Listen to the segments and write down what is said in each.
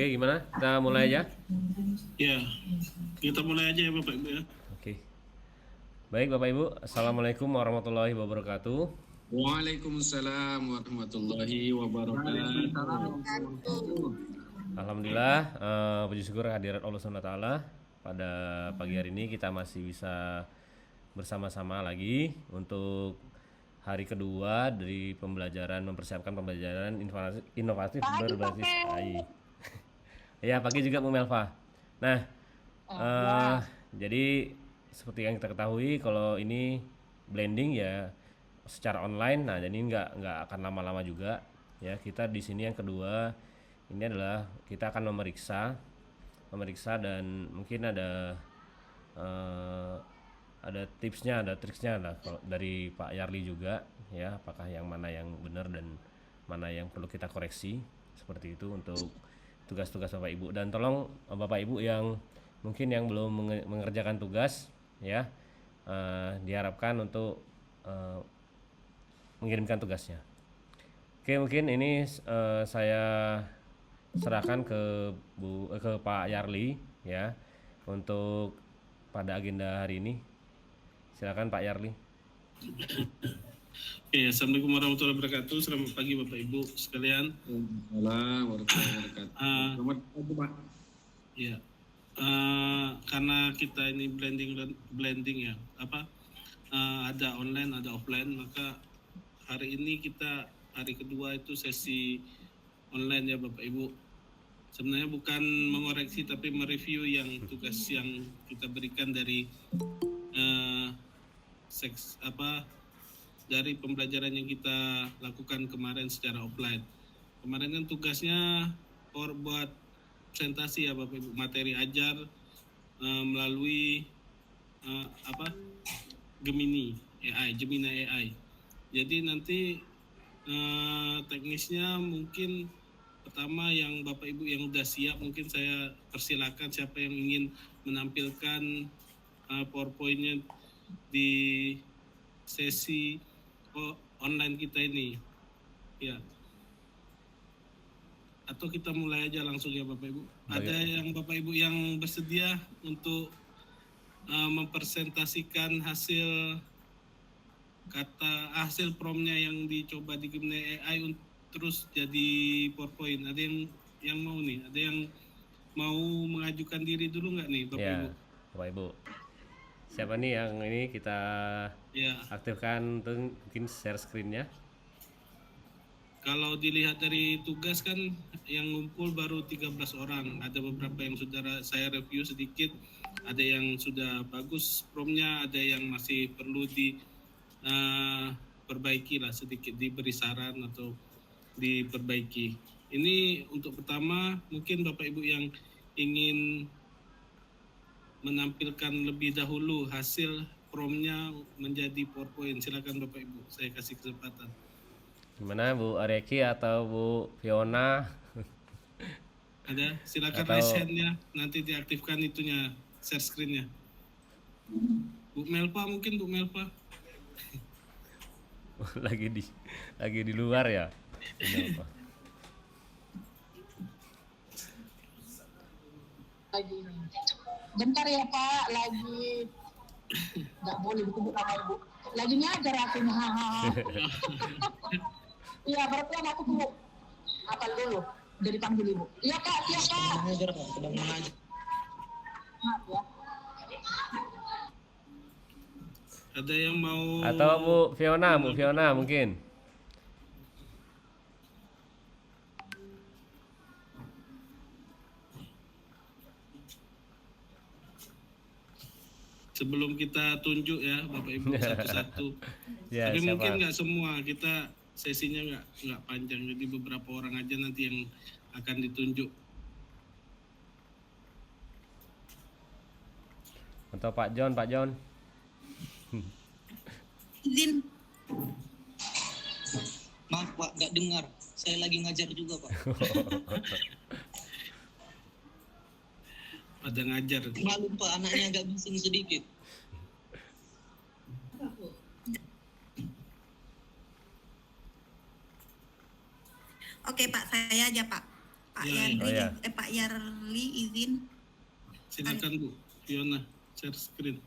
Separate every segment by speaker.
Speaker 1: Oke, gimana? Kita mulai aja?
Speaker 2: Ya, kita mulai aja ya Bapak Ibu ya.
Speaker 1: Oke. Baik Bapak Ibu, Assalamualaikum warahmatullahi wabarakatuh.
Speaker 3: Waalaikumsalam warahmatullahi wabarakatuh.
Speaker 1: Alhamdulillah, puji syukur hadirat Allah SWT. Pada pagi hari ini kita masih bisa bersama-sama lagi untuk hari kedua dari mempersiapkan pembelajaran inovatif berbasis AI. Ya, pagi juga Bu Melva. Nah, jadi seperti yang kita ketahui kalau ini blending ya secara online. Nah, jadi nggak akan lama-lama juga ya. Kita di sini yang kedua ini adalah kita akan memeriksa dan mungkin ada tipsnya, ada triksnya lah dari Pak Yarli juga ya, apakah yang mana yang benar dan mana yang perlu kita koreksi seperti itu untuk tugas-tugas Bapak Ibu. Dan tolong Bapak Ibu yang mungkin yang belum mengerjakan tugas ya, diharapkan untuk mengirimkan tugasnya. Oke, mungkin ini saya serahkan ke Pak Yarli ya untuk pada agenda hari ini. Silakan Pak Yarli.
Speaker 2: Assalamualaikum warahmatullahi wabarakatuh. Selamat pagi Bapak Ibu sekalian.
Speaker 3: Waalaikumsalam warahmatullahi wabarakatuh. Selamat pagi Pak.
Speaker 2: Ya, karena kita ini blending ya, ada online ada offline, maka hari ini hari kedua itu sesi online ya Bapak Ibu. Sebenarnya bukan mengoreksi tapi mereview yang tugas yang kita berikan dari dari pembelajaran yang kita lakukan kemarin secara offline. Kemarin kan tugasnya buat presentasi ya Bapak Ibu, materi ajar melalui Gemini AI. Jadi nanti teknisnya mungkin pertama yang Bapak Ibu yang udah siap, mungkin saya persilakan siapa yang ingin menampilkan PowerPoint-nya di sesi online kita ini ya, atau kita mulai aja langsung ya Bapak Ibu. Ada yang Bapak Ibu yang bersedia untuk mempresentasikan hasil promnya yang dicoba di Gemini AI terus jadi PowerPoint? Ada yang mau nih? Ada yang mau mengajukan diri dulu nggak nih Bapak Ibu?
Speaker 1: Bapak Ibu. Siapa nih yang ini kita aktifkan tuh, mungkin share screen-nya.
Speaker 2: Kalau dilihat dari tugas kan yang ngumpul baru 13 orang. Ada beberapa yang sudah saya review sedikit, ada yang sudah bagus promnya, ada yang masih perlu diperbaiki lah sedikit, diberi saran atau diperbaiki. Ini untuk pertama, mungkin Bapak Ibu yang ingin menampilkan lebih dahulu hasil promnya menjadi PowerPoint, silakan Bapak Ibu, saya kasih kesempatan.
Speaker 1: Gimana Bu Areki atau Bu Fiona?
Speaker 2: Ada, silakan raise hand-nya, nanti diaktifkan itunya, share screen-nya. Bu Melva mungkin, Bu Melva.
Speaker 1: lagi di luar ya.
Speaker 4: Lagi bentar ya Pak, lagi nggak boleh disebut nama Ibu, lagi ngajar aku nih. Iya, berarti aku tunggu apal dulu dari panggil Ibu. Iya Kak, siap Kak.
Speaker 3: Mengajar Pak, sedang mengajar.
Speaker 4: Maaf ya.
Speaker 2: Ada yang mau?
Speaker 1: Atau Bu Fiona mungkin.
Speaker 2: Sebelum kita tunjuk ya Bapak Ibu satu-satu.
Speaker 1: Ya,
Speaker 2: tapi
Speaker 1: siapa?
Speaker 2: Mungkin nggak semua, kita sesinya nggak panjang, jadi beberapa orang aja nanti yang akan ditunjuk.
Speaker 1: Atau Pak John.
Speaker 5: Izin. Maaf Pak, nggak dengar. Saya lagi ngajar juga Pak.
Speaker 2: Pada ngajar.
Speaker 5: Maklum Pak, anaknya agak bising sedikit.
Speaker 6: Oke Pak, saya aja Pak. Pak
Speaker 2: Ya,
Speaker 6: Yandri,
Speaker 1: Oh, ya.
Speaker 6: Pak Yarli izin.
Speaker 2: Silakan Bu Fiona share screen.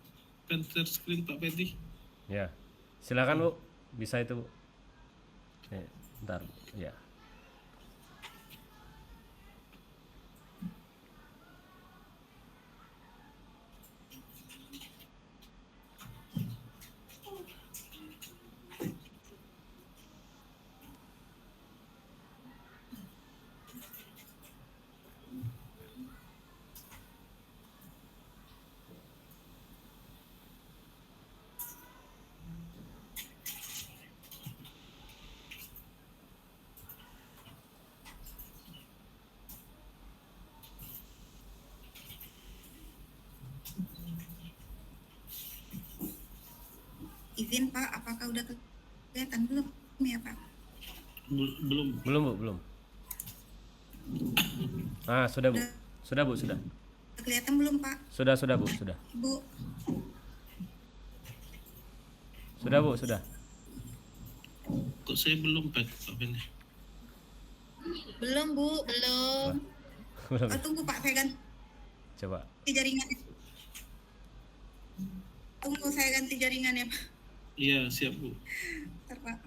Speaker 2: Kan share screen Pak Pedi.
Speaker 1: Ya. Silakan Bu, bisa itu Bu. Bentar, ya.
Speaker 6: Izin Pak, apakah udah kelihatan belum ya Pak?
Speaker 2: Belum.
Speaker 1: Belum Bu, belum. Ah, sudah Bu. Sudah Bu, sudah.
Speaker 6: Udah kelihatan belum Pak?
Speaker 1: Sudah Bu, sudah.
Speaker 6: Bu,
Speaker 1: Sudah Bu, sudah.
Speaker 2: Kok saya belum Pak Pedi?
Speaker 6: belum Bu, belum.
Speaker 1: Belum.
Speaker 6: Oh, tunggu Pak, saya ganti
Speaker 1: Coba.
Speaker 6: jaringan. Tunggu, saya ganti jaringan ya Pak.
Speaker 2: Iya siap Bu.
Speaker 6: Bentar Pak.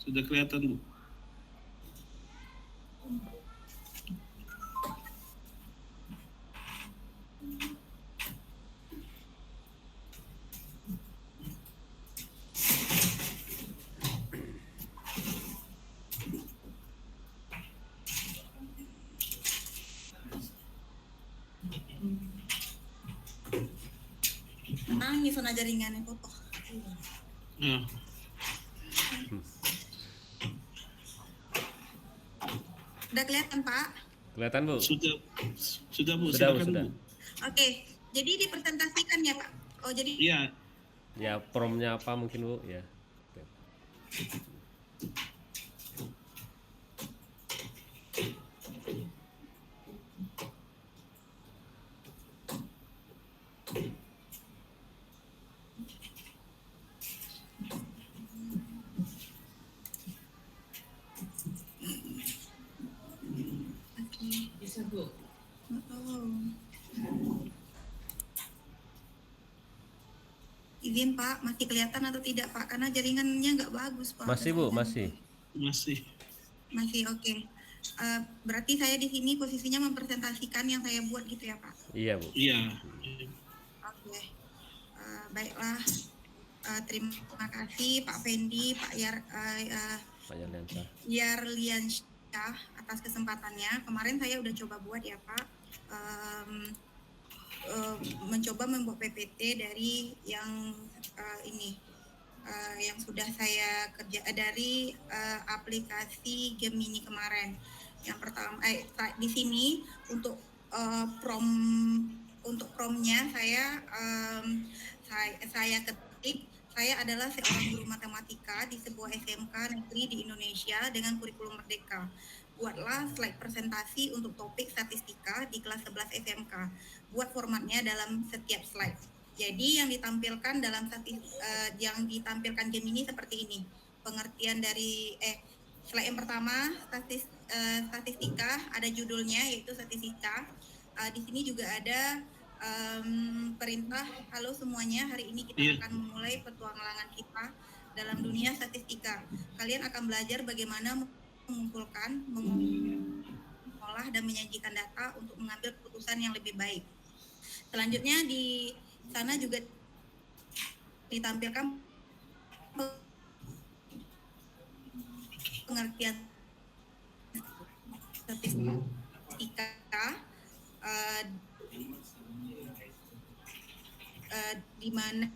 Speaker 2: Sudah kelihatan Bu.
Speaker 6: Nangis zona jaringannya foto.
Speaker 2: Ya.
Speaker 6: Udah kelihatan Pak?
Speaker 1: Kelihatan Bu?
Speaker 2: Sudah Bu,
Speaker 1: Sudah Bu,
Speaker 2: silakan
Speaker 1: sudah.
Speaker 2: Bu.
Speaker 6: Oke, jadi dipresentasikan ya Pak? Oh jadi
Speaker 2: Iya.
Speaker 1: Ya, promnya apa mungkin Bu? Ya. Oke.
Speaker 6: izin Pak, masih kelihatan atau tidak Pak? Karena jaringannya nggak bagus Pak.
Speaker 1: Masih Bu, masih.
Speaker 2: Masih.
Speaker 6: Masih oke. Berarti saya di sini posisinya mempresentasikan yang saya buat gitu ya Pak?
Speaker 1: Iya Bu.
Speaker 2: Iya.
Speaker 6: Oke. Baiklah. Terima kasih Pak Fendi, Pak
Speaker 1: Pak Yarliansyah.
Speaker 6: Yarliansyah atas kesempatannya. Kemarin saya udah coba buat ya Pak. Mencoba membuat PPT dari yang ini yang sudah saya kerja dari aplikasi Gemini kemarin. Yang pertama di sini untuk promnya saya ketik, saya adalah seorang guru matematika di sebuah SMK negeri di Indonesia dengan kurikulum merdeka. buatlah slide presentasi untuk topik statistika di kelas 11 SMK. Buat formatnya dalam setiap slide. Jadi yang ditampilkan yang ditampilkan Gemini seperti ini. Pengertian dari slide yang pertama statistika, ada judulnya yaitu statistika. Di sini juga ada perintah, halo semuanya, hari ini kita akan memulai petualangan kita dalam dunia statistika. Kalian akan belajar bagaimana mengumpulkan, mengolah dan menyajikan data untuk mengambil keputusan yang lebih baik. Selanjutnya di sana juga ditampilkan pengertian statistika, di mana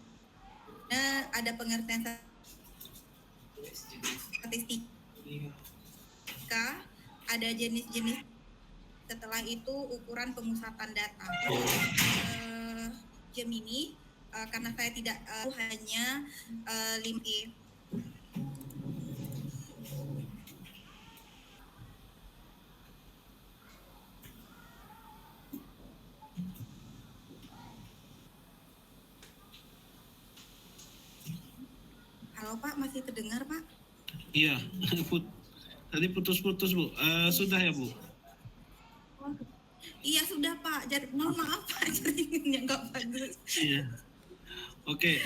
Speaker 6: ada pengertian statistika, ada jenis-jenis, setelah itu ukuran pemusatan data. Gemini, karena saya tidak hanya limit. Halo Pak, masih terdengar Pak?
Speaker 2: Iya, tadi putus-putus Bu. Sudah ya Bu?
Speaker 6: Iya sudah Pak, jadi mohon maaf Pak, jaringannya nggak bagus.
Speaker 2: Iya. Oke.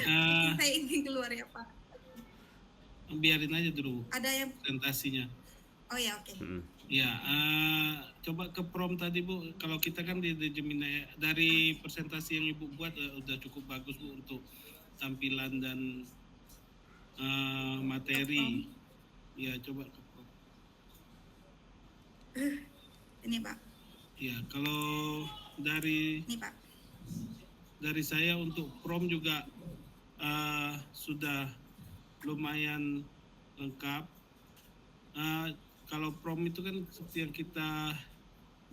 Speaker 6: Saya ingin keluar ya Pak.
Speaker 2: Biarin aja dulu
Speaker 6: Ada yang,
Speaker 2: presentasinya.
Speaker 6: oh ya oke.
Speaker 2: Ya, coba ke prompt tadi Bu. Kalau kita kan di Gemini, dari presentasi yang Ibu buat udah cukup bagus Bu untuk tampilan dan materi. Ya, coba ke prompt.
Speaker 6: Ini Pak.
Speaker 2: Ya, kalau dari
Speaker 6: Ini Pak.
Speaker 2: dari saya untuk prompt juga sudah lumayan lengkap. Kalau prompt itu kan seperti yang kita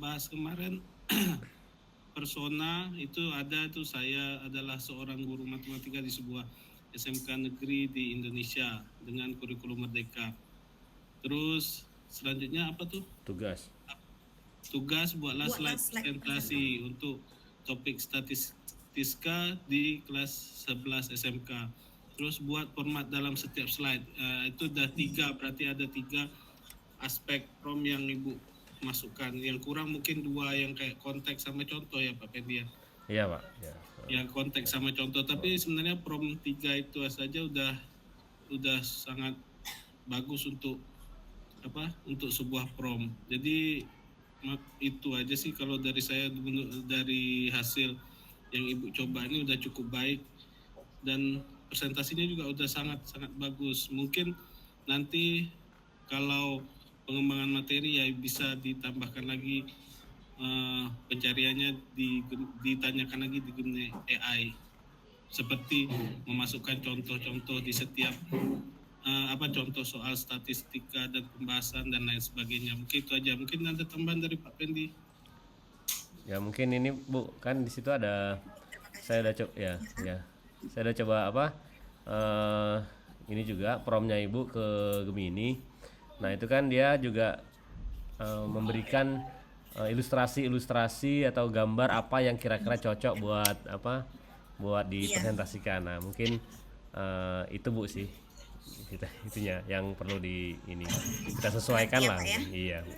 Speaker 2: bahas kemarin, persona itu ada tuh, saya adalah seorang guru matematika di sebuah SMK negeri di Indonesia dengan kurikulum merdeka. Terus selanjutnya apa tuh? Tugas buatlah slide presentasi untuk topik statistika di kelas 11 SMK. Terus buat format dalam setiap slide. Itu udah 3, berarti ada 3 aspek prompt yang Ibu masukkan. Yang kurang mungkin 2 yang kayak konteks sama contoh ya Pak Fendi ya.
Speaker 1: Iya Pak. Ya.
Speaker 2: Yang konteks sama contoh, tapi sebenarnya prompt 3 itu saja udah sangat bagus untuk untuk sebuah prompt. Jadi itu aja sih kalau dari saya, dari hasil yang Ibu coba ini udah cukup baik dan presentasinya juga udah sangat bagus. Mungkin nanti kalau pengembangan materi ya bisa ditambahkan lagi pencariannya, ditanyakan lagi di Gemini AI, seperti memasukkan contoh-contoh di setiap contoh soal statistika dan pembahasan dan lain sebagainya. Mungkin itu aja. Mungkin ada tambahan dari Pak Pendi.
Speaker 1: Ya mungkin ini Bu, kan di situ ada, saya udah coba saya udah coba ini juga promptnya Ibu ke Gemini. Nah itu kan dia juga memberikan ilustrasi atau gambar apa yang kira-kira cocok buat dipresentasikan. Nah mungkin itu Bu sih itunya yang perlu kita sesuaikan lah.
Speaker 6: Ya?
Speaker 1: Iya Bu.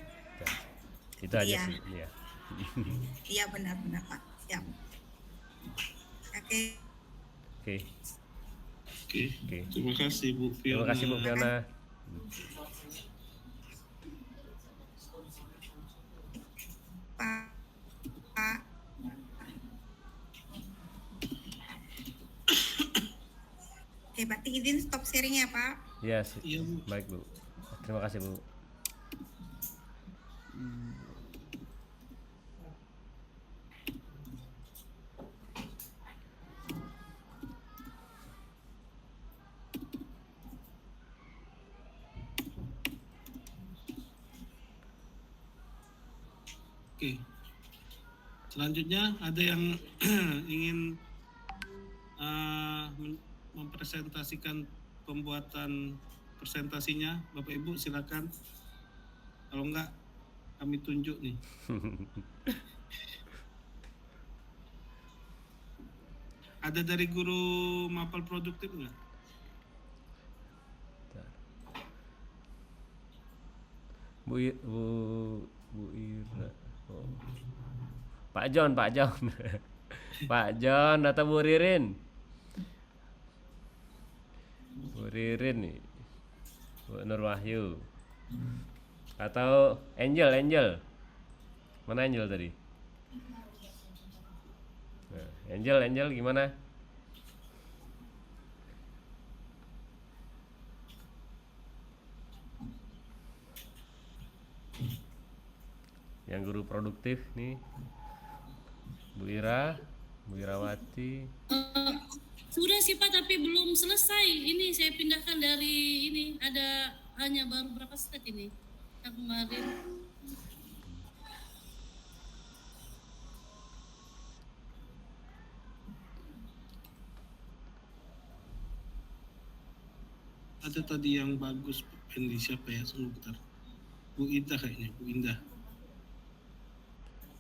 Speaker 1: Itu aja sih. Iya.
Speaker 6: Iya benar-benar Pak. Siap. Oke.
Speaker 2: Terima kasih Bu Fiona.
Speaker 1: Terima kasih Bu Fiona.
Speaker 6: Pak. Oke, berarti izin stop sharing ya Pak.
Speaker 1: Iya,
Speaker 2: Iya, Bu.
Speaker 1: baik Bu. Terima kasih Bu.
Speaker 2: Oke. Selanjutnya ada yang ingin mempresentasikan pembuatan presentasinya, Bapak Ibu silakan. Kalau enggak kami tunjuk nih. Ada dari guru mapel produktif nggak?
Speaker 1: Bu Ira. Oh. Pak John. Pak John atau Bu Ririn? Bu Ririn nih. Bu Nur Wahyu. Atau Angel. Mana Angel tadi? Nah, Angel gimana? Yang guru produktif nih, Bu Irawati.
Speaker 7: Sudah sih Pak, tapi belum selesai. Ini saya pindahkan dari ini, ada hanya baru berapa set ini yang kemarin.
Speaker 2: Ada tadi yang bagus, Pendi siapa ya? Sebentar. Bu Indah kayaknya, Bu Indah.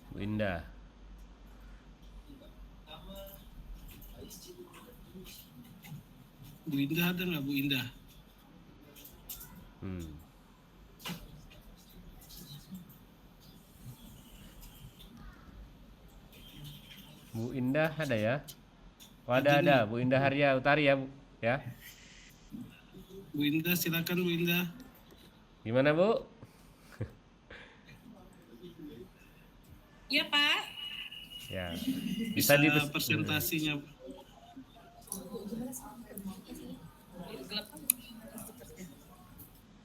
Speaker 1: Bu Indah.
Speaker 2: Bu Indah ada nggak Bu Indah?
Speaker 1: Bu Indah ada ya? Oh, ada Bu Indah Harya Utari ya, Bu? Ya.
Speaker 2: Bu Indah, silakan Bu Indah.
Speaker 1: Gimana, Bu?
Speaker 7: Iya Pak.
Speaker 1: Ya.
Speaker 2: Bisa presentasinya.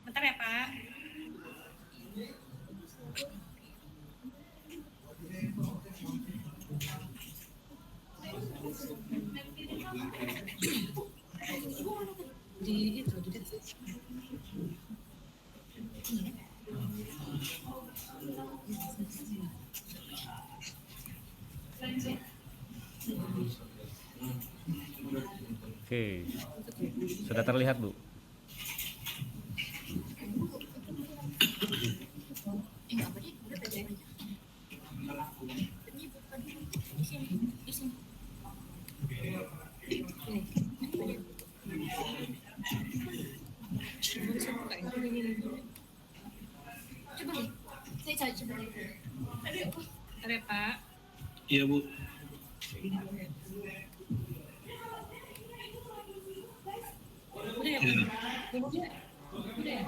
Speaker 7: Bentar ya Pak. Di itu.
Speaker 1: Oke. Sudah terlihat, Bu?
Speaker 7: Bentar ya Pak.
Speaker 2: Iya Bu.
Speaker 7: Udah ya Pak. Udah ya.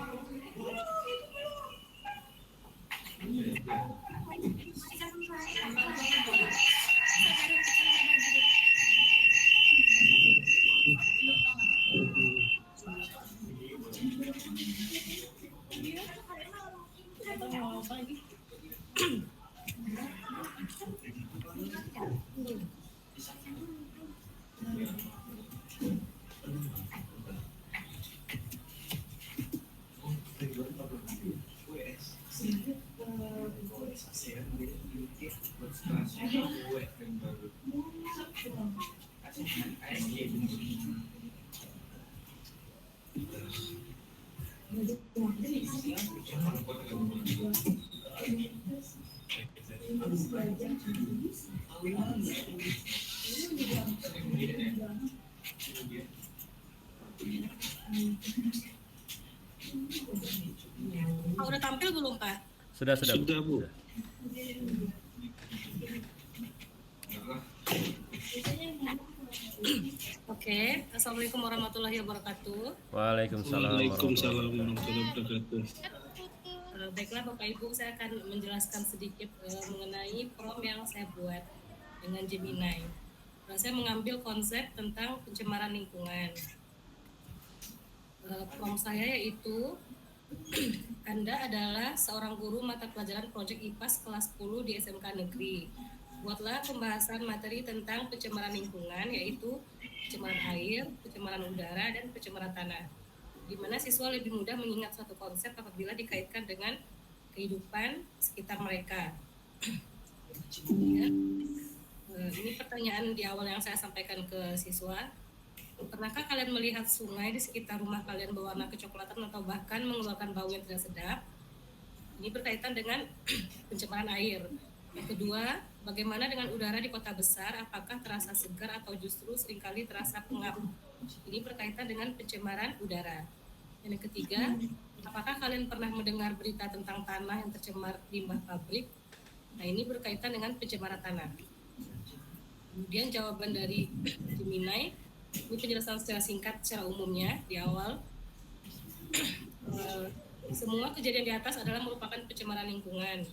Speaker 7: Udah tampil belum Pak?
Speaker 1: Sudah,
Speaker 2: Bu.
Speaker 7: Oke, Assalamualaikum warahmatullahi wabarakatuh.
Speaker 1: Waalaikumsalam
Speaker 2: warahmatullahi wabarakatuh.
Speaker 7: Baiklah Bapak Ibu, saya akan menjelaskan sedikit mengenai prom yang saya buat dengan Gemini. Dan saya mengambil konsep tentang pencemaran lingkungan. Prom saya yaitu Anda adalah seorang guru mata pelajaran Project IPAS kelas 10 di SMK Negeri. Buatlah pembahasan materi tentang pencemaran lingkungan, yaitu pencemaran air, pencemaran udara, dan pencemaran tanah. Di mana siswa lebih mudah mengingat suatu konsep apabila dikaitkan dengan kehidupan sekitar mereka. Ya. Ini pertanyaan di awal yang saya sampaikan ke siswa. Pernahkah kalian melihat sungai di sekitar rumah kalian berwarna kecoklatan atau bahkan mengeluarkan bau yang tidak sedap? Ini berkaitan dengan pencemaran air. Yang kedua, bagaimana dengan udara di kota besar? Apakah terasa segar atau justru seringkali terasa pengap? Ini berkaitan dengan pencemaran udara. Dan yang ketiga, apakah kalian pernah mendengar berita tentang tanah yang tercemar limbah pabrik? Nah, ini berkaitan dengan pencemaran tanah. Kemudian jawaban dari Gemini, ini penjelasan secara singkat secara umumnya di awal. Semua kejadian di atas adalah merupakan pencemaran lingkungan.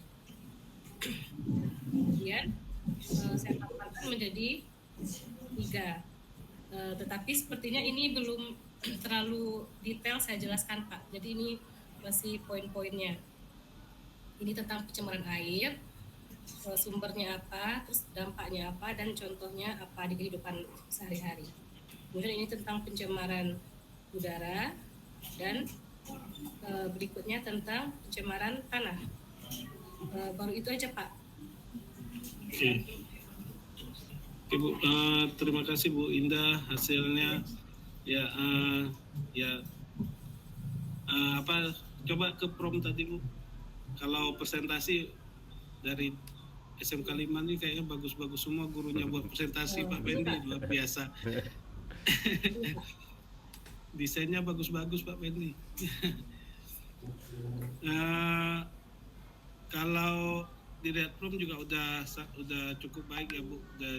Speaker 7: Kemudian saya tambahkan menjadi 3. Tetapi sepertinya ini belum terlalu detail saya jelaskan, Pak. Jadi ini masih poin-poinnya. Ini tentang pencemaran air, sumbernya apa, terus dampaknya apa, dan contohnya apa di kehidupan sehari-hari. Kemudian ini tentang pencemaran udara, dan berikutnya tentang pencemaran tanah. Baru itu aja, Pak.
Speaker 2: Oke. Oke, Bu, terima kasih Bu Indah hasilnya. Ya, apa? Coba ke prom tadi Bu. Kalau presentasi dari SMK 5 ini kayaknya bagus-bagus semua gurunya buat presentasi Pak Bendi, luar biasa. Desainnya bagus-bagus Pak Bendi. Kalau dilihat prom juga udah cukup baik ya Bu, udah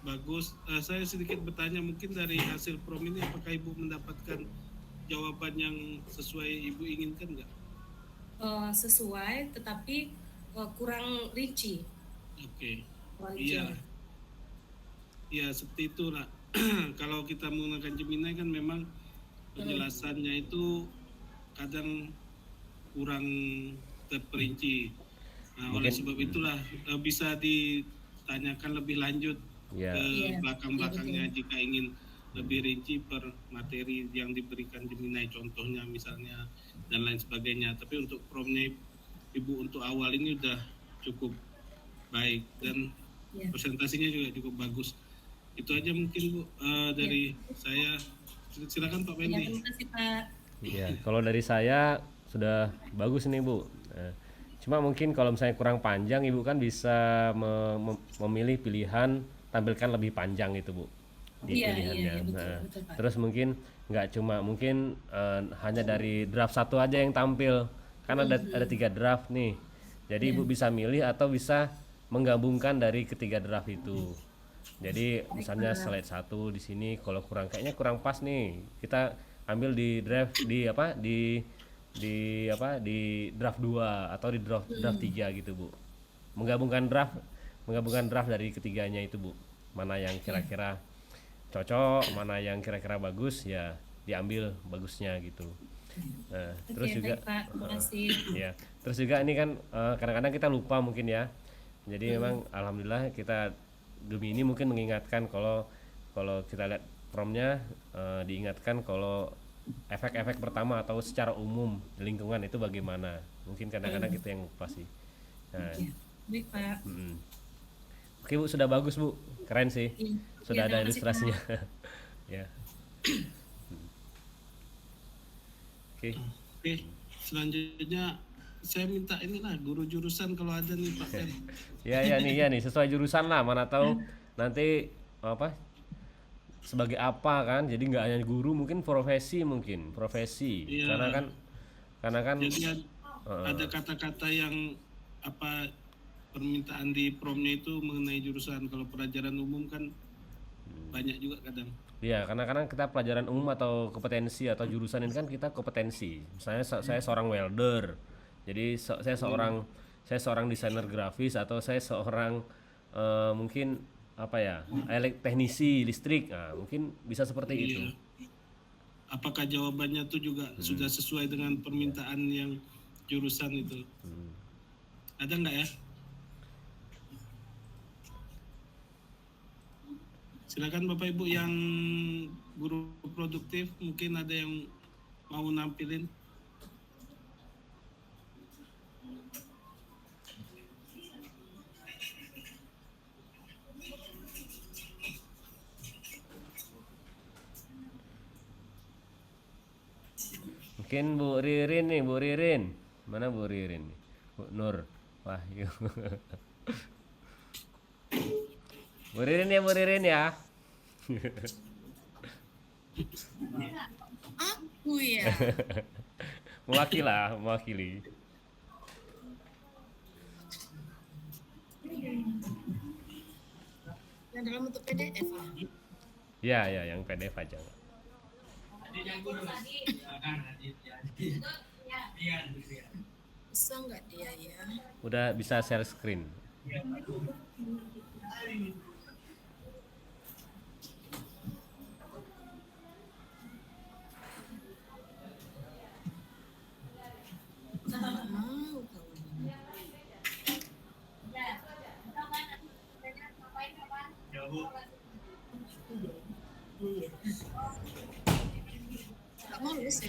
Speaker 2: bagus. Saya sedikit bertanya, mungkin dari hasil prom ini apakah Ibu mendapatkan jawaban yang sesuai Ibu inginkan nggak?
Speaker 7: Sesuai, tetapi kurang rinci.
Speaker 2: Oke.
Speaker 7: Kurang
Speaker 2: Iya.
Speaker 7: rinci.
Speaker 2: Iya, seperti itulah. Kalau kita menggunakan Gemini kan memang penjelasannya itu kadang kurang terperinci. Nah, oleh sebab itulah bisa ditanyakan lebih lanjut ke belakang-belakangnya jika ingin lebih rinci per materi yang diberikan Gemini, contohnya misalnya dan lain sebagainya. Tapi untuk promnya Ibu untuk awal ini udah cukup baik dan presentasinya juga cukup bagus. Itu aja mungkin Bu dari saya. Silakan Pak Bendi.
Speaker 7: Terima kasih, Pak.
Speaker 1: Iya, kalau dari saya sudah bagus nih Bu. Cuma mungkin kalau misalnya kurang panjang, Ibu kan bisa memilih pilihan tampilkan lebih panjang itu Bu di pilihannya.
Speaker 7: Betul, Pak.
Speaker 1: Terus mungkin nggak cuma mungkin hanya dari draft 1 aja yang tampil, kan ada 3 draft nih. Jadi Ibu bisa milih atau bisa menggabungkan dari ketiga draft itu. Jadi misalnya slide 1 di sini kalau kayaknya kurang pas nih, kita ambil di draft di draft 2 atau di draft 3 gitu Bu. Menggabungkan draft dari ketiganya itu Bu. Mana yang kira-kira cocok, mana yang kira-kira bagus ya diambil bagusnya gitu. Nah, terus juga
Speaker 7: Pak, terima kasih.
Speaker 1: ya, terus juga ini kan kadang-kadang kita lupa mungkin ya. Jadi memang alhamdulillah kita Gemini mungkin mengingatkan kalau kita lihat promnya diingatkan kalau efek-efek pertama atau secara umum lingkungan itu bagaimana. Mungkin kadang-kadang kita yang lupa sih. Nah,
Speaker 7: Baik, Pak.
Speaker 1: Oke Bu, sudah bagus Bu, keren sih. Sudah ada
Speaker 7: terima kasih,
Speaker 1: ilustrasinya. Ya. Oke.
Speaker 2: Oke, selanjutnya saya minta inilah guru jurusan kalau ada nih Pak Ken.
Speaker 1: Ya nih sesuai jurusan lah, mana tahu nanti sebagai apa kan, jadi nggak hanya guru, mungkin profesi
Speaker 2: Iya.
Speaker 1: karena kan
Speaker 2: Jadi ada kata-kata yang apa permintaan di promnya itu mengenai jurusan. Kalau pelajaran umum kan banyak juga kadang.
Speaker 1: ya karena kita pelajaran umum atau kompetensi atau jurusan ini kan kita kompetensi. Misalnya saya seorang welder, jadi saya seorang desainer grafis, atau saya seorang mungkin teknisi listrik. Nah, mungkin bisa seperti itu.
Speaker 2: Apakah jawabannya tuh juga sudah sesuai dengan permintaan yang jurusan itu? Ada nggak ya? Silakan Bapak Ibu yang guru produktif, mungkin ada yang mau nampilin.
Speaker 1: Mungkin Bu Ririn nih, Bu Ririn. Mana Bu Ririn? Bu Nur Wahyu. Bu Ririn ya, Bu Ririn ya.
Speaker 6: Aku ya.
Speaker 1: Mewakili.
Speaker 6: Yang dalam bentuk PDF lah.
Speaker 1: Ya, yang PDF aja.
Speaker 6: Bisa nggak dia ya?
Speaker 1: Udah bisa share screen.
Speaker 6: Nggak mau kawan. Nggak mau lu sih.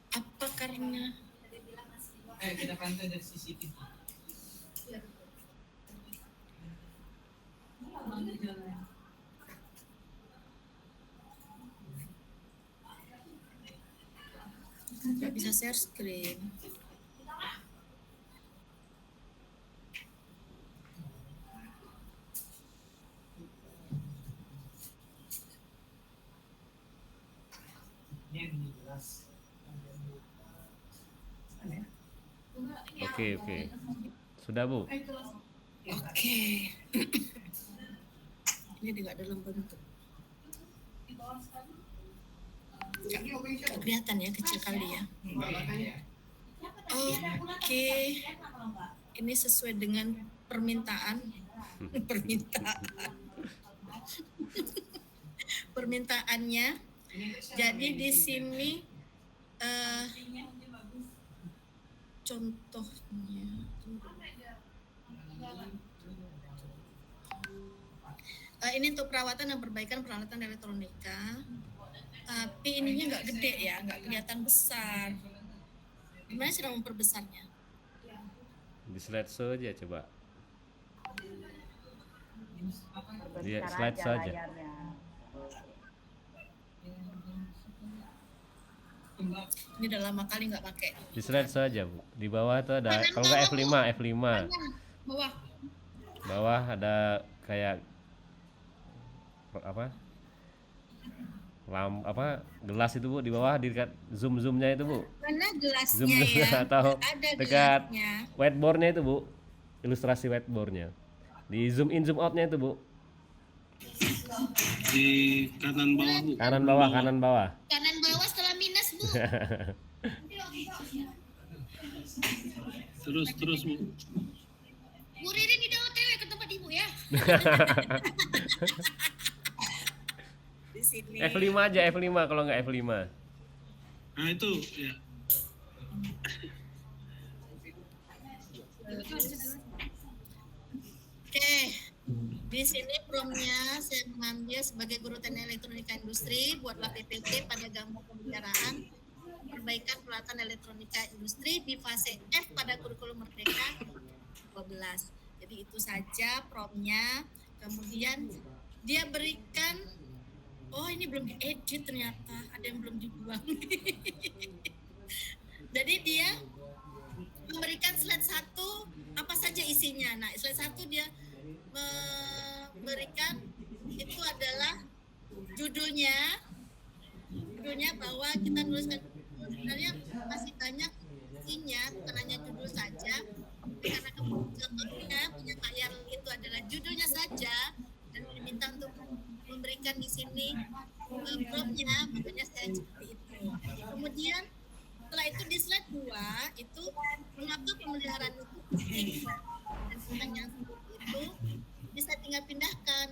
Speaker 6: Apa karena
Speaker 5: Kita pantau dari CCTV.
Speaker 6: nggak bisa share screen?
Speaker 1: Oke. Sudah Bu?
Speaker 6: Oke. Ini tidak dalam bentuk. Nggak kelihatan ya, kecil kali ya. Oke. Ini sesuai dengan permintaan. Permintaannya. Jadi di sini contohnya. Ini untuk perawatan dan perbaikan peralatan elektronika. Tapi ininya nggak gede ya, nggak kelihatan besar. Gimana cara memperbesarnya?
Speaker 1: Di slide show aja coba. Dia slide show aja.
Speaker 6: Ini udah lama kali nggak pakai.
Speaker 1: Di slide show aja Bu. Di bawah tuh ada, kalau nggak F5.
Speaker 6: Bawah.
Speaker 1: Bawah ada kayak gelas itu Bu, di bawah di dekat zoomnya itu Bu.
Speaker 6: Mana gelasnya
Speaker 1: Zoom
Speaker 6: ya?
Speaker 1: atau
Speaker 6: Ada
Speaker 1: dekat
Speaker 6: gelasnya.
Speaker 1: whiteboardnya itu Bu, ilustrasi whiteboardnya. Di zoom in zoom outnya itu Bu.
Speaker 2: Di kanan bawah Bu.
Speaker 1: Kanan bawah.
Speaker 6: Kanan bawah setelah minus Bu.
Speaker 2: Terus Bu.
Speaker 6: Bu Ririn udah OTW ke tempat ibu ya. Di sini.
Speaker 1: F5 aja, F5 kalau nggak F5.
Speaker 2: Nah itu ya.
Speaker 6: Oke. Di sini promnya saya mengambil sebagai guru teknik elektronika industri, buatlah PPT pada gambar pembicaraan perbaikan peralatan elektronika industri di fase F pada kurikulum Merdeka 12. Jadi itu saja promnya. Kemudian dia berikan, oh ini belum diedit ternyata, ada yang belum dibuang. Jadi dia memberikan slide 1 apa saja isinya. Nah, slide 1 dia memberikan itu adalah judulnya bahwa kita nuliskan sebenarnya masih banyak isinya, bukan hanya judul saja. Karena contohnya punya Pak Yarl itu adalah judulnya saja dan diminta untuk memberikan di sini promnya, makanya saya seperti itu. Kemudian setelah itu di slide 2 itu mengapa pemeliharaan itu penting, dan pertanyaan seperti itu bisa tinggal pindahkan.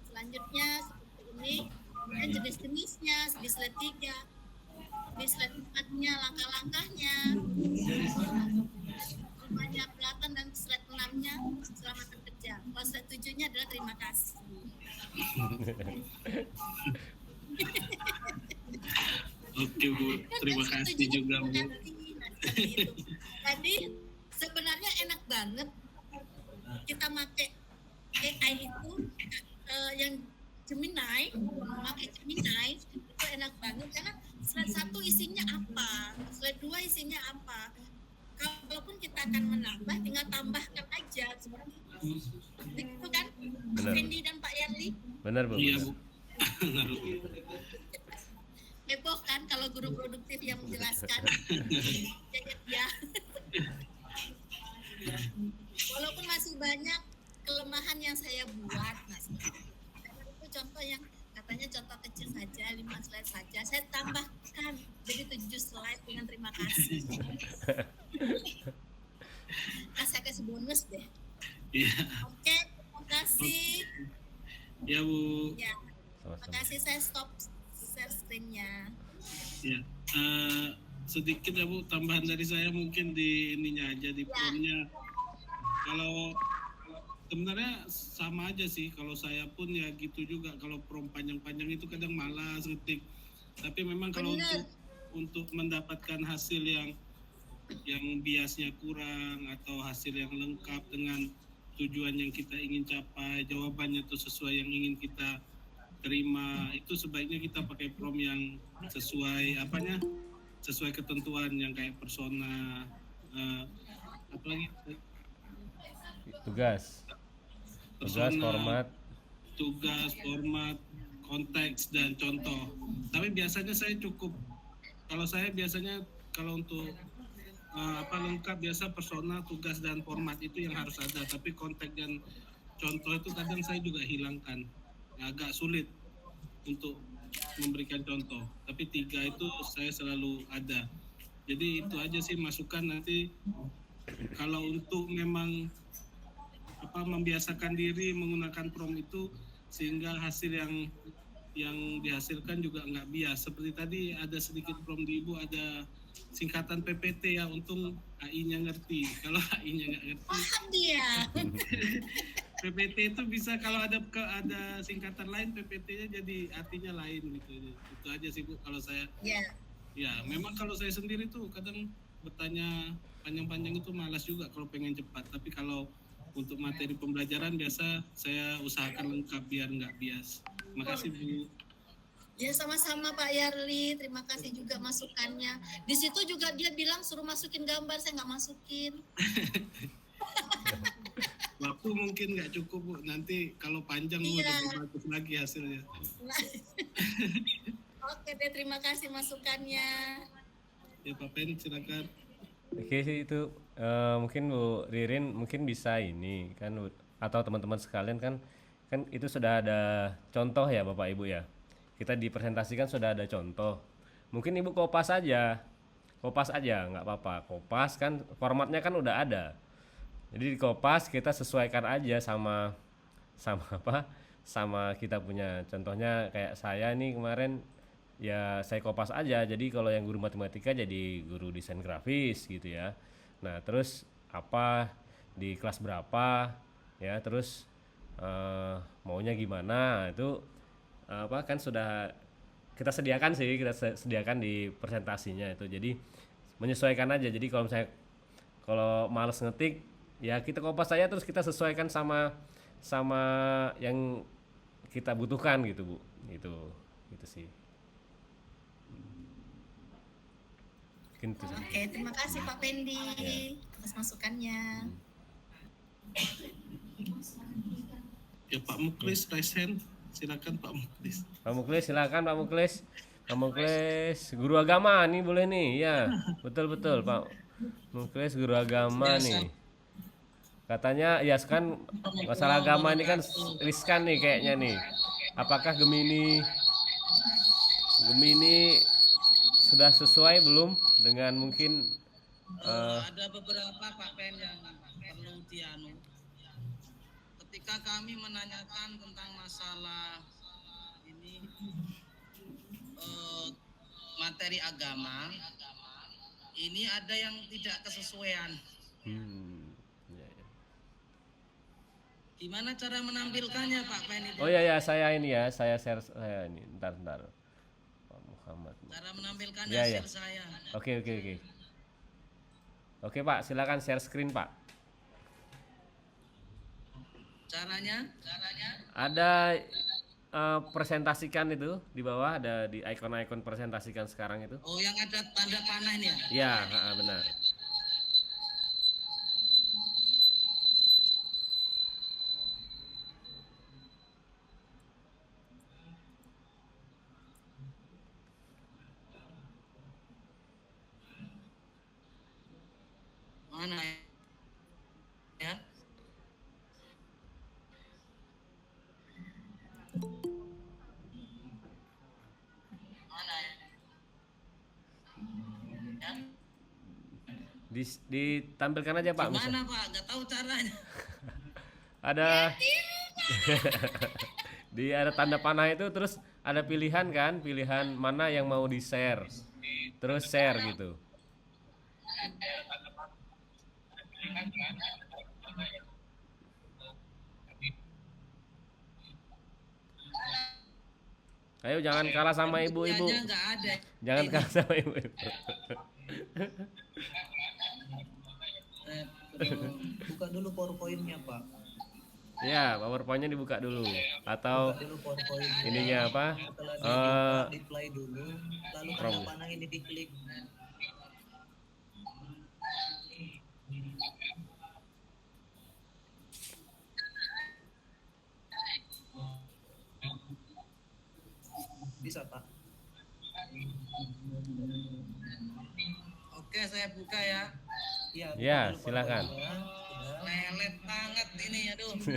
Speaker 6: Selanjutnya seperti ini, dan jenis-jenisnya di slide 3, di slide 4-nya langkah-langkahnya, banyak peralatan, dan slide 6-nya selamat bekerja. Kalau slide 7-nya adalah terima kasih.
Speaker 2: Oke Bu, terima kasih juga Bu.
Speaker 6: Tadi sebenarnya enak banget
Speaker 8: kita pakai AI itu yang Gemini, pakai Gemini itu enak banget karena slide 1 isinya apa, slide 2 isinya apa. Kalaupun kita akan menambah, tinggal tambahkan aja seperti itu kan, Pak
Speaker 1: Benar.
Speaker 8: Fendi dan Pak Yarli.
Speaker 1: Benar Bu.
Speaker 2: Iya
Speaker 1: benar.
Speaker 2: Bu.
Speaker 8: Heboh kan kalau guru produktif yang menjelaskan. Jadi ya. Walaupun masih banyak kelemahan yang saya buat, Mas. Itu contoh yang katanya contoh kecil saja, 5 slide saja. Saya tambahkan jadi 7 slide dengan terima kasih. Saya kasih bonus deh.
Speaker 2: Iya.
Speaker 8: Oke, terima kasih.
Speaker 2: Ya Bu.
Speaker 8: Ya, terima
Speaker 1: Sama-sama.
Speaker 8: kasih. Saya stop share screen-nya.
Speaker 2: Ya. Sedikit ya Bu, tambahan dari saya mungkin di ininya aja, di promnya. Kalau sebenarnya sama aja sih, kalau saya pun ya gitu juga, kalau prom panjang-panjang itu kadang malas ngetik. Tapi memang kalau
Speaker 8: Bener.
Speaker 2: untuk mendapatkan hasil yang biasnya kurang atau hasil yang lengkap dengan tujuan yang kita ingin capai, jawabannya itu sesuai yang ingin kita terima, itu sebaiknya kita pakai prom yang sesuai apanya, sesuai ketentuan yang kayak persona, apalagi
Speaker 1: Tugas, format.
Speaker 2: tugas, format, konteks dan contoh. Tapi biasanya saya cukup, kalau saya biasanya kalau untuk lengkap biasa persona, tugas dan format itu yang harus ada. Tapi konteks dan contoh itu kadang saya juga hilangkan, agak sulit untuk memberikan contoh. Tapi 3 itu saya selalu ada. Jadi itu aja sih masukan nanti. Kalau untuk memang membiasakan diri menggunakan prom itu sehingga hasil yang dihasilkan juga nggak bias. Seperti tadi ada sedikit prom di Ibu, ada singkatan PPT ya, untung AI-nya ngerti. Kalau AI-nya nggak ngerti,
Speaker 8: Paham dia.
Speaker 2: PPT itu bisa kalau ada singkatan lain PPT-nya jadi artinya lain gitu. Itu aja sih Bu kalau saya.
Speaker 8: Ya.
Speaker 2: Ya, memang kalau saya sendiri tuh kadang bertanya panjang-panjang itu malas juga kalau pengen cepat. Tapi kalau untuk materi pembelajaran biasa saya usahakan lengkap biar nggak bias. Terima kasih Bu.
Speaker 8: Ya sama-sama Pak Yarli, terima kasih juga masukannya. Di situ juga dia bilang suruh masukin gambar, saya nggak masukin.
Speaker 2: Waktu mungkin nggak cukup Bu. Nanti kalau panjang Bu
Speaker 8: Iya.
Speaker 2: lebih bagus lagi hasilnya.
Speaker 8: Oke deh, terima kasih masukannya.
Speaker 2: Ya Pak Pen silakan.
Speaker 1: Oke sih itu mungkin Bu Ririn mungkin bisa ini kan Bu, atau teman-teman sekalian kan itu sudah ada contoh ya Bapak Ibu ya. Kita dipresentasikan sudah ada contoh. Mungkin Ibu kopas aja nggak apa-apa. Kopas kan formatnya kan udah ada. Jadi di kopas kita sesuaikan aja sama sama kita punya. Contohnya kayak saya nih kemarin ya saya kopas aja. Jadi kalau yang guru matematika jadi guru desain grafis gitu ya. Nah, terus apa di kelas berapa ya, terus maunya gimana itu kan sudah kita sediakan di presentasinya itu. Jadi menyesuaikan aja. Jadi kalau males ngetik ya kita kopas aja, terus kita sesuaikan sama yang kita butuhkan gitu Bu. Gitu sih. Mungkin itu sih.
Speaker 8: Oke, terima kasih Pak Pendi atas masukannya.
Speaker 2: Ya Pak Muklis raise hand. Silakan Pak Muklis.
Speaker 1: Pak Muklis silakan Pak Muklis. Pak Muklis guru agama nih boleh nih ya, betul Pak Muklis guru agama nih. Katanya ya kan masalah agama ini kan riskan nih kayaknya nih. Apakah Gemini sudah sesuai belum dengan mungkin
Speaker 5: ada beberapa Pak Pen yang perlu dianu. Ketika kami menanyakan tentang masalah ini materi agama, ini ada yang tidak kesesuaian.
Speaker 1: ya.
Speaker 5: Gimana cara menampilkannya Pak Pen itu?
Speaker 1: Oh ya saya ini ya, saya share saya ini. Bentar. Pak Muhammad.
Speaker 5: Cara menampilkan
Speaker 1: Ya,
Speaker 5: hasil
Speaker 1: ya.
Speaker 5: saya.
Speaker 1: Oke. Oke Pak, silakan share screen Pak.
Speaker 5: Caranya?
Speaker 1: Ada presentasikan itu di bawah, ada di ikon-ikon presentasikan sekarang itu.
Speaker 5: Oh, yang ada tanda panah ini ya?
Speaker 1: Ya, benar.
Speaker 5: Mana ya?
Speaker 1: Ditampilkan aja Pak.
Speaker 5: Gimana Pak? Gak tahu caranya.
Speaker 1: Ada ada tanda panah itu, terus ada pilihan kan, pilihan mana yang mau di share, terus share gitu. Ayo jangan kalah sama ibu-ibu.
Speaker 5: Dianya nggak ada.
Speaker 1: Jangan kalah sama ibu-ibu.
Speaker 9: Buka dulu PowerPoint-nya, Pak.
Speaker 1: Ya, PowerPoint-nya dibuka dulu. Atau
Speaker 9: Buka dulu PowerPoint-nya.
Speaker 1: ininya apa?
Speaker 9: Setelah di play dulu, lalu tanda
Speaker 1: Chrome.
Speaker 9: panah ini diklik. Bisa, Pak.
Speaker 5: Oke, saya buka ya.
Speaker 9: Iya, buka
Speaker 1: Ya,
Speaker 9: dulu
Speaker 1: silakan.
Speaker 9: PowerPoint-nya. Ya.
Speaker 5: Lelet banget ini, aduh. Oke,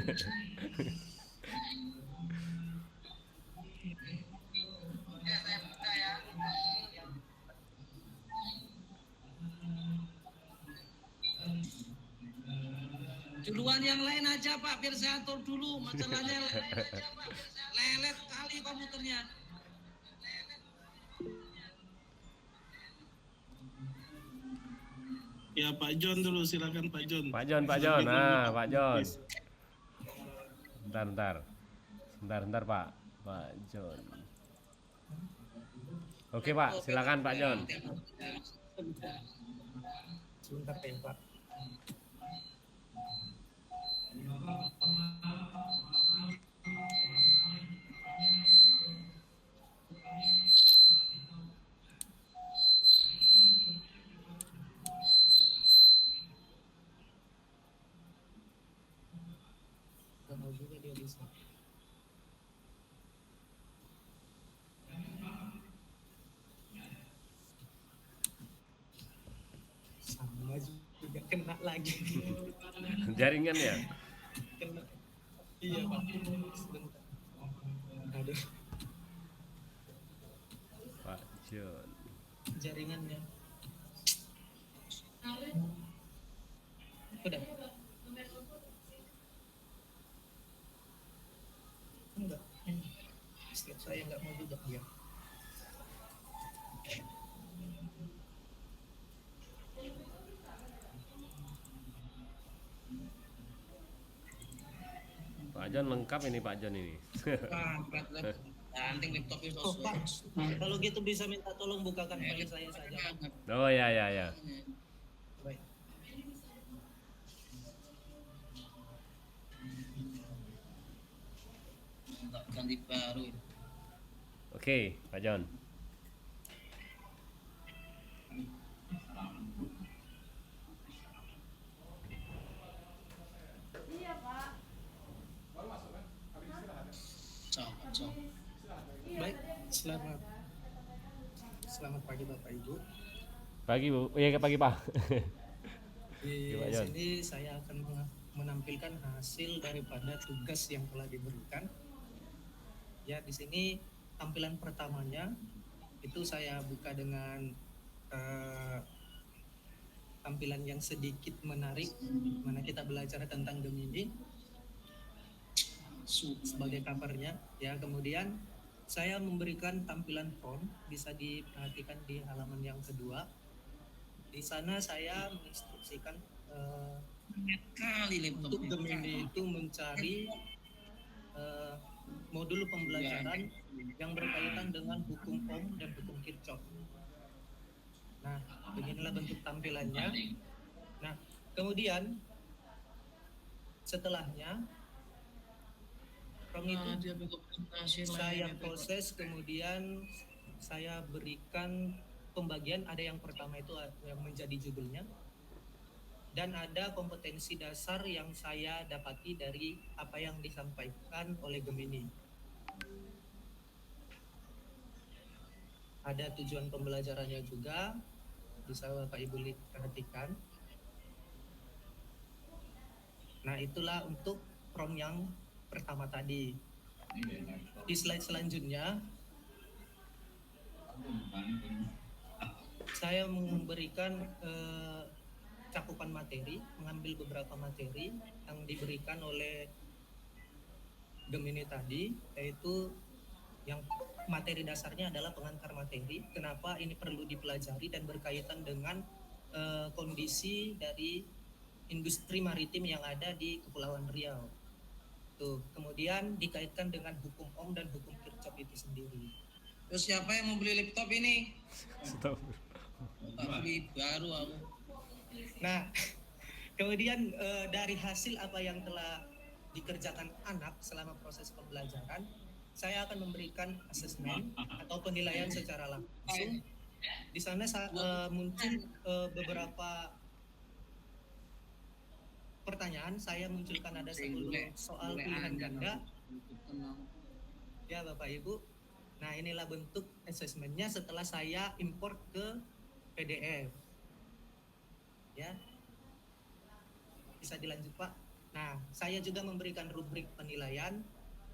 Speaker 5: saya buka ya. Duluan yang lain aja Pak, biar saya atur dulu masalahnya. Lelet kali komputernya.
Speaker 2: Ya Pak John dulu, silakan Pak John.
Speaker 1: Pak John. Nah, Pak John. Bentar Pak John. Oke Pak, silakan Pak John.
Speaker 9: Sebentar ya, Pak. Gak mau juga dia bisa. Sama juga kena lagi.
Speaker 1: Jaringan ya?
Speaker 9: Kena. Iya, Pak. Sebentar. Aduh,
Speaker 1: Pak John.
Speaker 9: jaringannya. Udah. Enggak. Setiap saya enggak mau juga dia.
Speaker 1: Pak John lengkap ini Pak John ini.
Speaker 5: Ganting laptopnya
Speaker 9: Oh, Pak. Kalau gitu bisa minta tolong bukakan file saya saja, Pak.
Speaker 1: Oh ya.
Speaker 9: Baik.
Speaker 5: Ganti baru.
Speaker 1: Oke, Pak John.
Speaker 9: Baik, selamat pagi Bapak Ibu.
Speaker 1: Pagi Bu. Iya, pagi Pak.
Speaker 9: Di
Speaker 1: Pak John.
Speaker 9: sini saya akan menampilkan hasil daripada tugas yang telah diberikan. Ya, di sini tampilan pertamanya itu saya buka dengan tampilan yang sedikit menarik, mana kita belajar tentang Gemini sebagai covernya. Ya, kemudian saya memberikan tampilan front, bisa diperhatikan di halaman yang kedua. Di sana saya menginstruksikan
Speaker 5: Kali laptop.
Speaker 9: untuk Gemini itu mencari modul pembelajaran yang berkaitan dengan hukum Ohm dan hukum Kirchhoff. Nah, beginilah bentuk tampilannya. Nah, kemudian setelahnya prom itu
Speaker 5: dia buka presentasi
Speaker 9: saya
Speaker 5: lain itu.
Speaker 9: proses, kemudian saya berikan pembagian. Ada yang pertama itu yang menjadi judulnya, dan ada kompetensi dasar yang saya dapati dari apa yang disampaikan oleh Gemini. Ada tujuan pembelajarannya juga, bisa Bapak Ibu perhatikan. Nah, itulah untuk prom yang pertama tadi. Di slide selanjutnya saya memberikan cakupan materi, mengambil beberapa materi yang diberikan oleh Gemini tadi, yaitu yang materi dasarnya adalah pengantar materi. Kenapa ini perlu dipelajari dan berkaitan dengan kondisi dari industri maritim yang ada di Kepulauan Riau. Tuh, kemudian dikaitkan dengan hukum Ohm dan hukum Kirchhoff itu sendiri.
Speaker 5: Terus siapa yang mau beli laptop ini?
Speaker 1: Stop.
Speaker 5: Tak beli baru aku.
Speaker 9: Nah, kemudian dari hasil apa yang telah dikerjakan anak selama proses pembelajaran, saya akan memberikan asesmen atau penilaian secara langsung. Di sana muncul beberapa pertanyaan. Saya munculkan ada 10 soal pilihan ganda. Ya Bapak Ibu. Nah, inilah bentuk asesmennya setelah saya import ke PDF. Ya. Bisa dilanjut Pak. Nah, saya juga memberikan rubrik penilaian.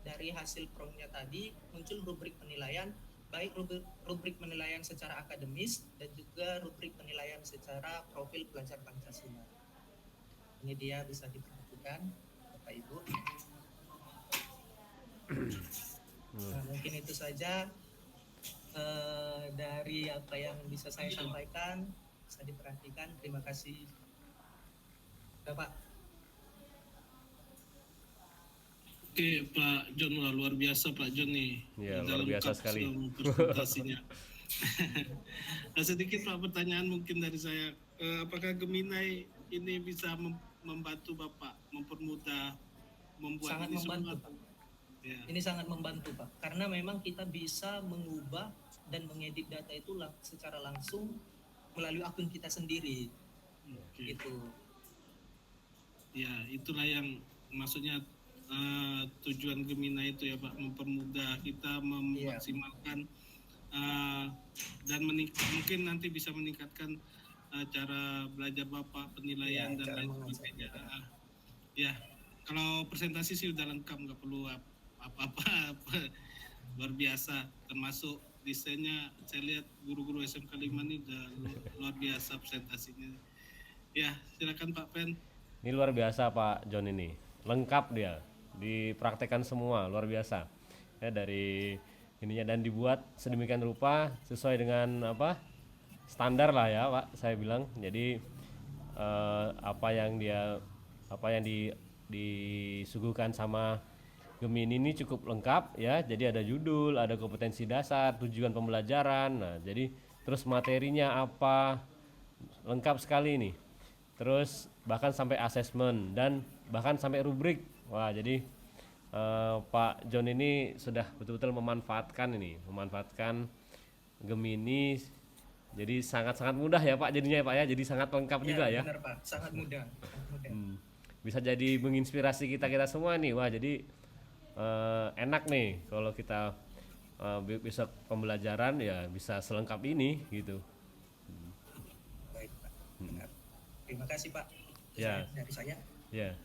Speaker 9: Dari hasil promnya tadi muncul rubrik penilaian, baik rubrik penilaian secara akademis dan juga rubrik penilaian secara profil pelajar Pancasila. Ini dia, bisa diperhatikan Bapak Ibu. Nah, mungkin itu saja dari apa yang bisa saya sampaikan, bisa diperhatikan. Terima kasih Bapak.
Speaker 2: Oke, Pak John, luar biasa Pak John nih.
Speaker 1: Ya, luar biasa sekali.
Speaker 2: Presentasinya. Sedikit Pak pertanyaan mungkin dari saya. Apakah Gemini ini bisa membantu Bapak mempermudah membuat
Speaker 9: Sangat
Speaker 2: ini
Speaker 9: membantu
Speaker 2: semua?
Speaker 9: Pak.
Speaker 2: Ya.
Speaker 9: Ini sangat membantu Pak, karena memang kita bisa mengubah dan mengedit data itu secara langsung melalui akun kita sendiri.
Speaker 2: Oke.
Speaker 9: Gitu.
Speaker 2: Ya, itulah yang maksudnya tujuan Gemini itu ya Pak, mempermudah kita memaksimalkan dan mungkin nanti bisa meningkatkan cara belajar Bapak, penilaian dan lain sebagainya. Ya, kalau presentasi sih udah lengkap, nggak perlu apa-apa. Luar biasa, termasuk desainnya saya lihat guru-guru SMK 5 ini udah luar biasa presentasinya. Ya, silakan Pak Pen.
Speaker 1: Ini luar biasa Pak John ini. Lengkap dia. Dipraktekkan semua, luar biasa. Ya, dari ininya dan dibuat sedemikian rupa sesuai dengan standar lah ya Pak, saya bilang. Jadi apa yang disuguhkan sama Gemini ini cukup lengkap ya. Jadi ada judul, ada kompetensi dasar, tujuan pembelajaran. Nah, jadi terus materinya apa, lengkap sekali ini. Terus bahkan sampai asesmen dan bahkan sampai rubrik. Wah, jadi Pak John ini sudah betul-betul memanfaatkan Gemini. Jadi sangat-sangat mudah ya Pak jadinya ya Pak ya. Jadi sangat lengkap juga ya.
Speaker 9: Benar Pak, sangat mudah.
Speaker 1: Bisa jadi menginspirasi kita semua nih. Wah, jadi enak nih kalau kita besok pembelajaran ya bisa selengkap ini gitu.
Speaker 9: Baik Pak. Terima kasih Pak.
Speaker 1: Ya.
Speaker 9: Dari saya.
Speaker 1: Ya.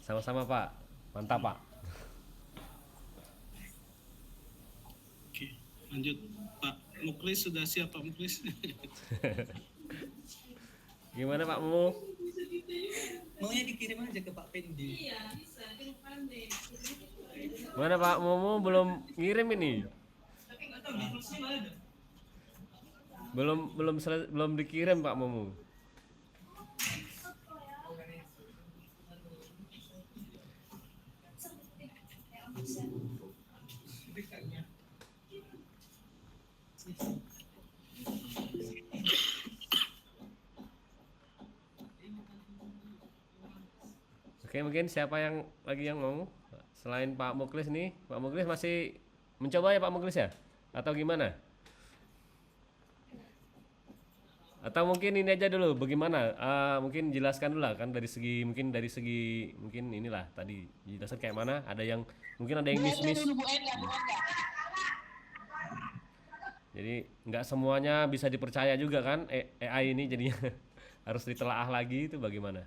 Speaker 1: Sama-sama Pak. Mantap Pak.
Speaker 2: Oke, lanjut Pak Muklis, sudah siap Pak Muklis?
Speaker 1: Gimana Pak Mumu?
Speaker 9: Maunya dikirim aja ke Pak Pendi.
Speaker 7: Iya, bisa.
Speaker 1: Mana Pak Mumu belum ngirim ini? Belum dikirim Pak Mumu. Oke, mungkin siapa yang mau selain Pak Muklis nih, Pak Muklis masih mencoba ya Pak Muklis ya? Atau gimana? Atau mungkin ini aja dulu, bagaimana? Mungkin jelaskan dulu lah kan dari segi mungkin inilah tadi jelaskan kayak mana? Ada yang mungkin ada yang
Speaker 4: Bu Enda
Speaker 1: miss.
Speaker 4: dulu, Bu Enda.
Speaker 1: Jadi nggak semuanya bisa dipercaya juga kan AI ini jadinya harus ditelaah lagi itu bagaimana?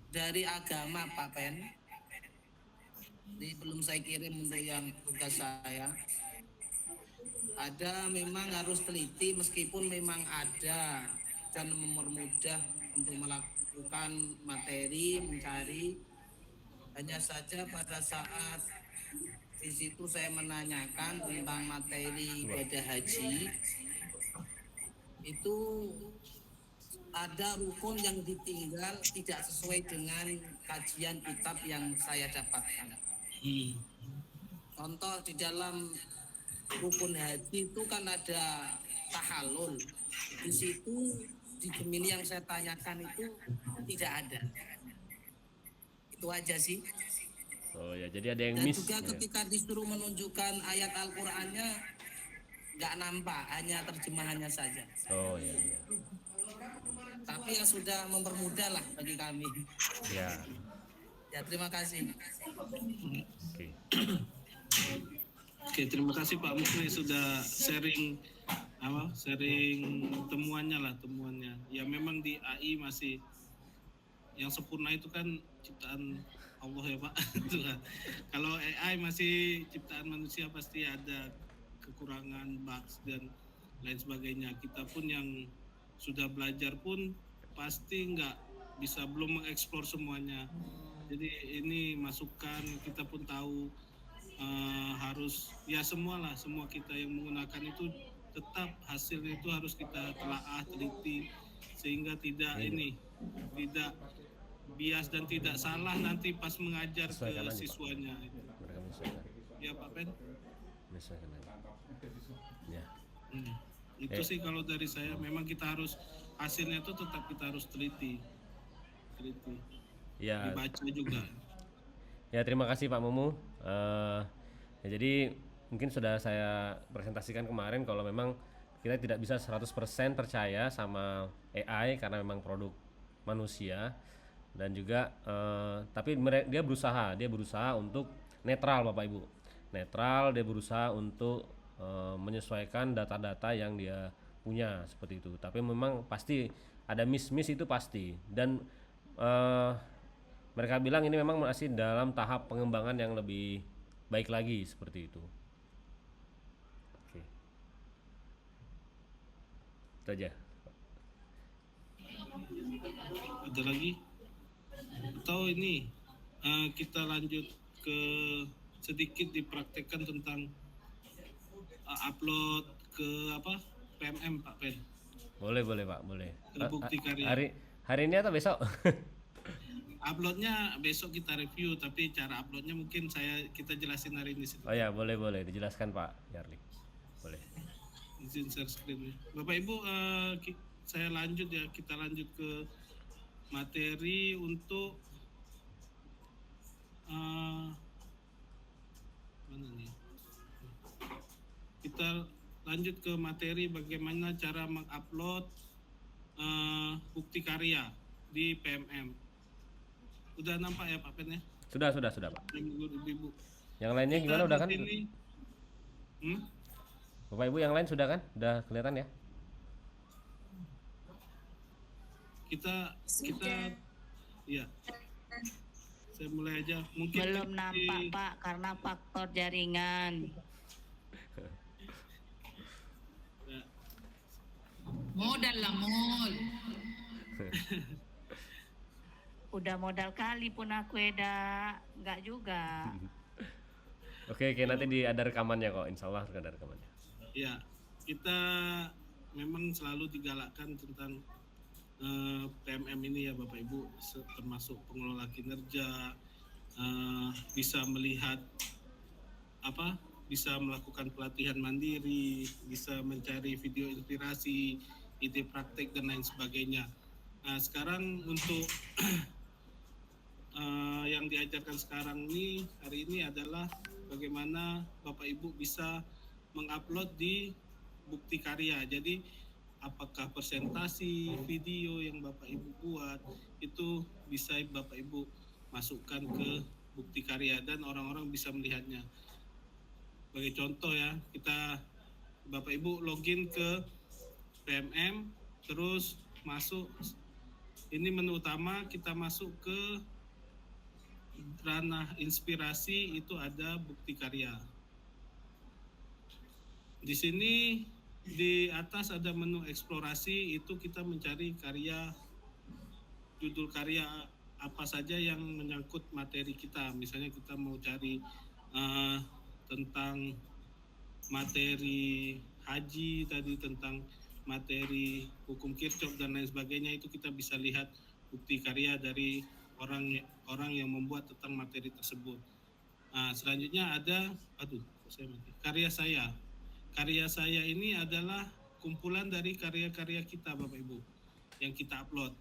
Speaker 5: Dari agama Pak Pen, ini belum saya kirim untuk yang tugas saya. Ada memang harus teliti meskipun memang ada dan mempermudah untuk melakukan materi mencari. Hanya saja pada saat di situ saya menanyakan tentang materi ibadah haji itu ada rukun yang ditinggal tidak sesuai dengan kajian kitab yang saya dapatkan. Contoh di dalam rukun haji itu kan ada tahallul. Di situ di Gemini yang saya tanyakan itu tidak ada. Itu aja sih.
Speaker 1: Oh ya, jadi ada yang
Speaker 5: Dan
Speaker 1: miss.
Speaker 5: juga
Speaker 1: Ya.
Speaker 5: ketika disuruh menunjukkan ayat Al-Qur'annya nggak nampak, hanya terjemahannya saja.
Speaker 1: Oh ya. Ya.
Speaker 5: Tapi yang sudah mempermudah lah bagi kami.
Speaker 1: Ya.
Speaker 5: Ya, terima kasih.
Speaker 1: Oke.
Speaker 2: Oke, terima kasih Pak Muklis sudah sharing temuannya. Ya memang di AI masih yang sempurna itu kan ciptaan Allah ya Pak. Itu kan. Kalau AI masih ciptaan manusia pasti ada kekurangan, bugs dan lain sebagainya. Kita pun yang sudah belajar pun pasti belum mengeksplor semuanya. Jadi ini masukan, kita pun tahu harus ya semua kita yang menggunakan itu tetap hasilnya itu harus kita telaah, teliti sehingga tidak bias dan tidak salah nanti pas mengajar ke siswanya.
Speaker 1: Mereka menyesuaikan.
Speaker 2: Ya Pak Ben.
Speaker 1: Menyesuaikan aja. Ya.
Speaker 2: Itu sih kalau dari saya memang hasilnya itu tetap kita harus teliti.
Speaker 1: Ya.
Speaker 2: Dibaca juga.
Speaker 1: Ya, terima kasih Pak Mumu. Ya, jadi mungkin sudah saya presentasikan kemarin kalau memang kita tidak bisa 100% percaya sama AI karena memang produk manusia dan juga tapi dia berusaha untuk netral Bapak Ibu. Netral, dia berusaha untuk menyesuaikan data-data yang dia punya seperti itu. Tapi memang pasti ada miss itu pasti dan mereka bilang ini memang masih dalam tahap pengembangan yang lebih baik lagi seperti itu. Oke. Itu aja.
Speaker 2: Ada lagi? Atau ini kita lanjut ke sedikit dipraktekkan tentang upload ke PMM Pak Pen.
Speaker 1: Boleh Pak, boleh.
Speaker 2: Ke bukti karya.
Speaker 1: Hari ini atau besok?
Speaker 2: Uploadnya besok kita review, tapi cara uploadnya mungkin kita jelasin hari ini.
Speaker 1: Oh ya, boleh dijelaskan Pak Yarli. Boleh.
Speaker 2: Izin share screen. Bapak Ibu, kita lanjut ke materi untuk mana nih? Kita lanjut ke materi bagaimana cara mengupload bukti karya di PMM. Udah nampak ya Pak Pen ya?
Speaker 1: Sudah Pak.
Speaker 2: Ibu.
Speaker 1: Yang lainnya gimana udah kan? Bapak Ibu yang lain sudah kan? Udah kelihatan ya?
Speaker 2: Kita ya. Saya mulai aja. Mungkin
Speaker 10: belum nampak Pak karena faktor jaringan.
Speaker 8: Modal lah mod.
Speaker 10: Udah modal kali pun aku enggak juga.
Speaker 1: Oke, nanti ada rekamannya kok, insya Allah ada rekamannya.
Speaker 2: Ya, kita memang selalu digalakkan tentang PMM ini ya Bapak Ibu, termasuk pengelola kinerja, bisa melihat bisa melakukan pelatihan mandiri, bisa mencari video inspirasi, ide praktek dan lain sebagainya. Nah sekarang untuk yang diajarkan sekarang ini hari ini adalah bagaimana Bapak Ibu bisa mengupload di bukti karya. Jadi apakah presentasi video yang Bapak Ibu buat itu bisa Bapak Ibu masukkan ke bukti karya dan orang-orang bisa melihatnya. Sebagai contoh ya, kita Bapak Ibu login ke PMM, terus masuk ini menu utama, kita masuk ke ranah inspirasi, itu ada bukti karya. Di sini di atas ada menu eksplorasi, itu kita mencari karya, judul karya apa saja yang menyangkut materi kita. Misalnya kita mau cari tentang materi haji tadi, tentang materi hukum Kirchhoff dan lain sebagainya, itu kita bisa lihat bukti karya dari orang yang membuat tentang materi tersebut. Nah, selanjutnya ada karya saya. Karya saya ini adalah kumpulan dari karya-karya kita Bapak Ibu yang kita upload.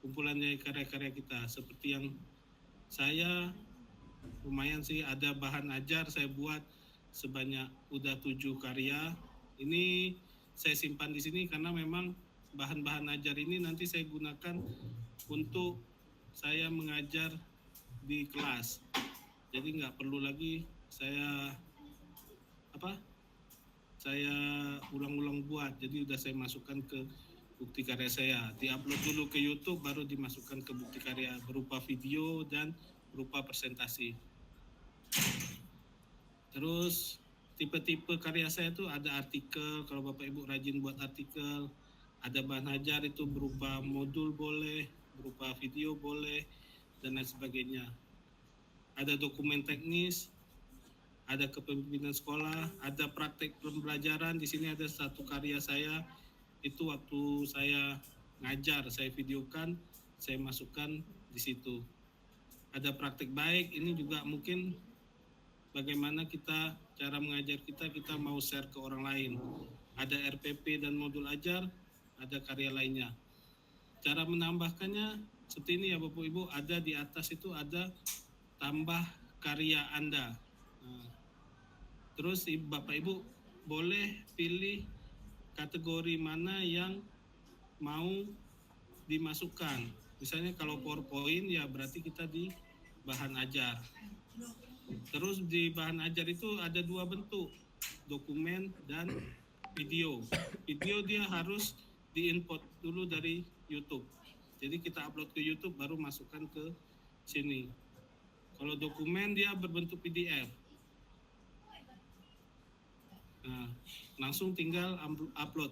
Speaker 2: Kumpulan dari karya-karya kita, seperti yang saya lumayan sih, ada bahan ajar saya buat sebanyak udah 7 karya. Ini saya simpan di sini karena memang bahan-bahan ajar ini nanti saya gunakan untuk saya mengajar di kelas. Jadi nggak perlu lagi saya ulang-ulang buat. Jadi udah saya masukkan ke bukti karya saya. Diupload dulu ke YouTube, baru dimasukkan ke bukti karya berupa video dan berupa presentasi. Terus tipe-tipe karya saya itu ada artikel, kalau Bapak Ibu rajin buat artikel. Ada bahan ajar, itu berupa modul boleh, berupa video boleh, dan lain sebagainya. Ada dokumen teknis, ada kepemimpinan sekolah, ada praktek pembelajaran. Di sini ada satu karya saya, itu waktu saya ngajar, saya videokan, saya masukkan di situ. Ada praktek baik, ini juga mungkin bagaimana kita, cara mengajar kita mau share ke orang lain. Ada RPP dan modul ajar, ada karya lainnya. Cara menambahkannya seperti ini ya Bapak Ibu, ada di atas itu ada tambah karya Anda. Nah, terus Bapak Ibu boleh pilih kategori mana yang mau dimasukkan. Misalnya kalau PowerPoint ya berarti kita di bahan ajar. Terus di bahan ajar itu ada 2 bentuk, dokumen dan video. Video dia harus di-input dulu dari YouTube. Jadi kita upload ke YouTube baru masukkan ke sini. Kalau dokumen dia berbentuk PDF. Nah, langsung tinggal upload.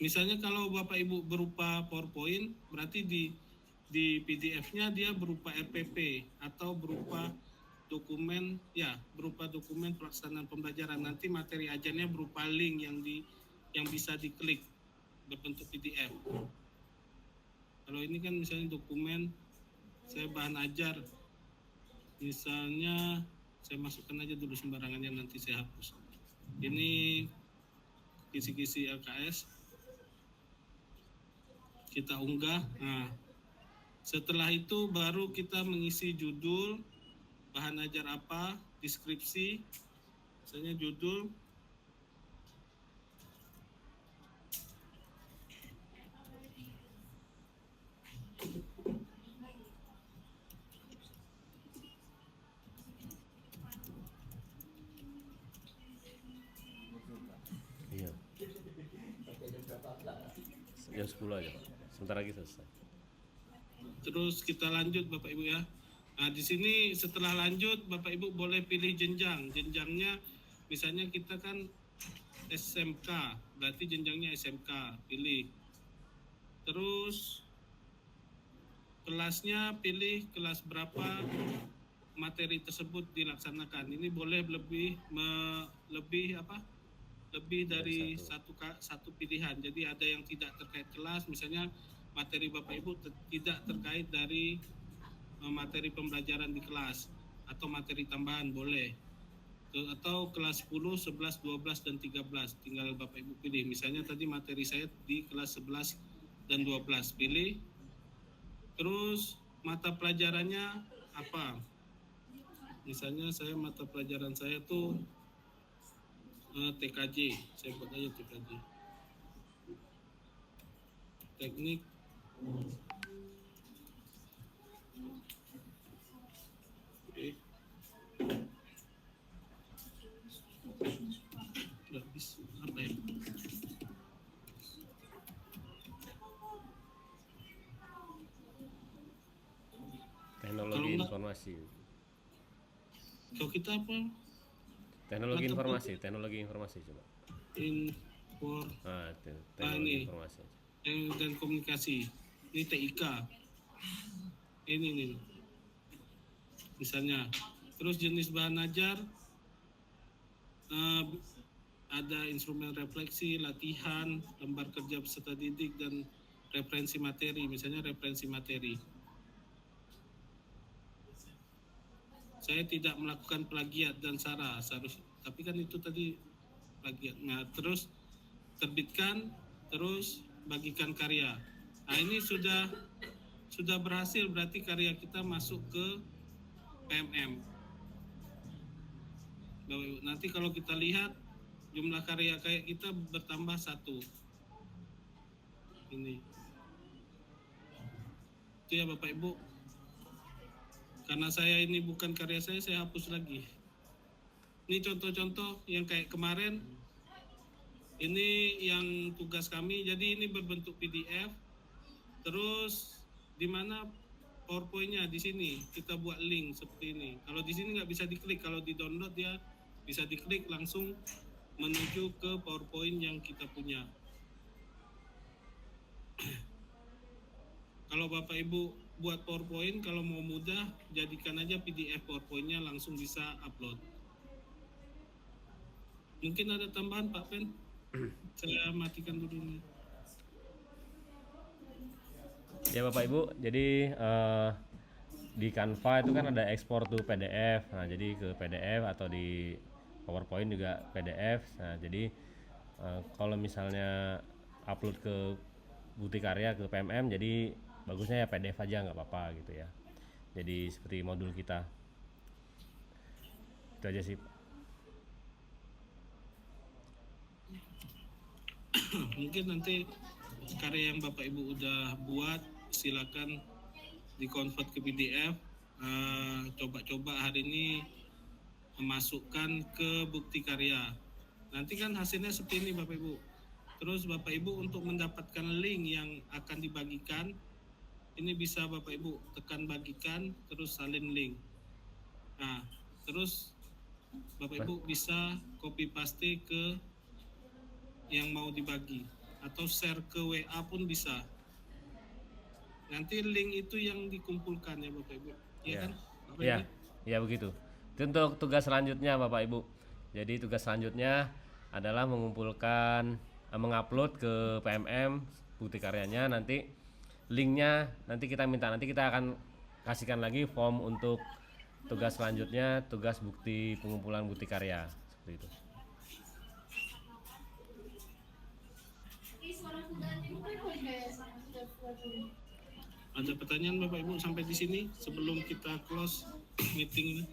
Speaker 2: Misalnya kalau Bapak Ibu berupa PowerPoint, berarti di PDF-nya dia berupa RPP atau berupa dokumen, ya berupa dokumen pelaksanaan pembelajaran. Nanti materi ajarnya berupa link yang bisa diklik berbentuk PDF. Kalau ini kan misalnya dokumen saya bahan ajar, misalnya saya masukkan aja dulu sembarangannya, nanti saya hapus. Ini kisi-kisi LKS, kita unggah. Nah, setelah itu baru kita mengisi judul, bahan ajar apa, deskripsi, misalnya judul,
Speaker 1: iya. Jam 10 aja Pak, sebentar lagi selesai.
Speaker 2: terus kita lanjut Bapak Ibu ya. Nah, di sini setelah lanjut Bapak Ibu boleh pilih jenjang. Jenjangnya misalnya kita kan SMK, berarti jenjangnya SMK, pilih. Terus kelasnya pilih kelas berapa materi tersebut dilaksanakan. Ini boleh lebih dari satu pilihan. Jadi ada yang tidak terkait kelas, misalnya materi Bapak Ibu tidak terkait dari materi pembelajaran di kelas, atau materi tambahan boleh. Atau kelas 10, 11, 12, dan 13, tinggal Bapak Ibu pilih. Misalnya tadi materi saya di kelas 11 dan 12 pilih. Terus mata pelajarannya apa? Misalnya saya mata pelajaran saya tuh TKJ, saya buat aja TKJ. Teknik udah habis apa ya?
Speaker 1: Teknologi informasi.
Speaker 2: Kalau kita apa?
Speaker 1: Teknologi
Speaker 2: Mata
Speaker 1: informasi coba.
Speaker 2: Ini
Speaker 1: Informasi.
Speaker 2: dan komunikasi. Ini TIK. Ini. Misalnya. Terus jenis bahan ajar ada instrumen refleksi, latihan, lembar kerja peserta didik, dan referensi materi. Misalnya referensi materi. Saya tidak melakukan plagiat dan sara, tapi kan itu tadi plagiat. Nah, terus terbitkan, terus bagikan karya. Nah, ini sudah berhasil, berarti karya kita masuk ke PMM. Nanti kalau kita lihat jumlah karya kayak kita bertambah 1. Ini. Itu ya Bapak Ibu. Karena saya ini bukan karya saya hapus lagi. Ini contoh-contoh yang kayak kemarin. Ini yang tugas kami. Jadi ini berbentuk PDF. Terus di mana PowerPoint-nya di sini kita buat link seperti ini. Kalau di sini nggak bisa diklik. Kalau di download dia bisa diklik langsung menuju ke PowerPoint yang kita punya. Kalau Bapak Ibu buat PowerPoint, kalau mau mudah, jadikan aja PDF PowerPoint-nya langsung bisa upload. Mungkin ada tambahan Pak Pen? Saya matikan dulu ini.
Speaker 1: Ya Bapak Ibu, jadi di Canva itu kan ada ekspor tuh PDF. Nah, jadi ke PDF atau di PowerPoint juga PDF. Nah, jadi kalau misalnya upload ke bukti karya ke PMM, jadi bagusnya ya PDF aja, nggak apa-apa gitu ya. Jadi seperti modul kita. Itu aja sih.
Speaker 2: Mungkin nanti karya yang Bapak Ibu udah buat silakan di-convert ke PDF. Coba-coba hari ini memasukkan ke bukti karya. Nanti kan hasilnya seperti ini Bapak Ibu. Terus Bapak Ibu untuk mendapatkan link yang akan dibagikan, ini bisa Bapak Ibu tekan bagikan, terus salin link. Nah, terus Bapak Ibu bisa copy paste ke yang mau dibagi, atau share ke WA pun bisa. Nanti link itu yang dikumpulkan ya Bapak Ibu. Iya kan? Bapak
Speaker 1: Iya,
Speaker 2: Ibu?
Speaker 1: iya begitu. Itu untuk tugas selanjutnya Bapak Ibu. Jadi tugas selanjutnya adalah mengumpulkan, mengupload ke PMM bukti karyanya. Nanti linknya nanti kita minta, nanti kita akan kasihkan lagi form untuk tugas selanjutnya, tugas bukti pengumpulan bukti karya seperti itu.
Speaker 2: Ada pertanyaan Bapak Ibu sampai di sini sebelum kita close meeting ini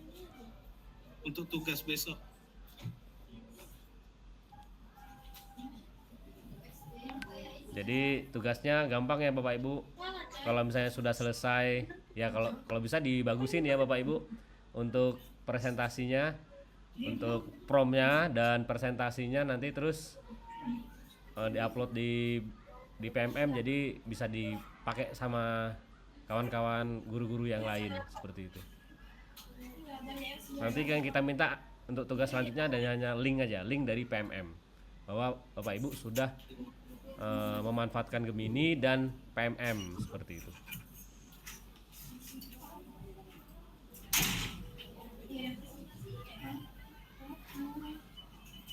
Speaker 2: untuk tugas besok?
Speaker 1: Jadi tugasnya gampang ya Bapak Ibu. Kalau misalnya sudah selesai, ya kalau bisa dibagusin ya Bapak Ibu untuk presentasinya, untuk promnya dan presentasinya nanti terus diupload di PMM, jadi bisa dipakai sama kawan-kawan guru-guru yang lain seperti itu. Nanti yang kita minta untuk tugas selanjutnya hanya link aja, link dari PMM bahwa Bapak Ibu sudah memanfaatkan Gemini dan PMM seperti itu.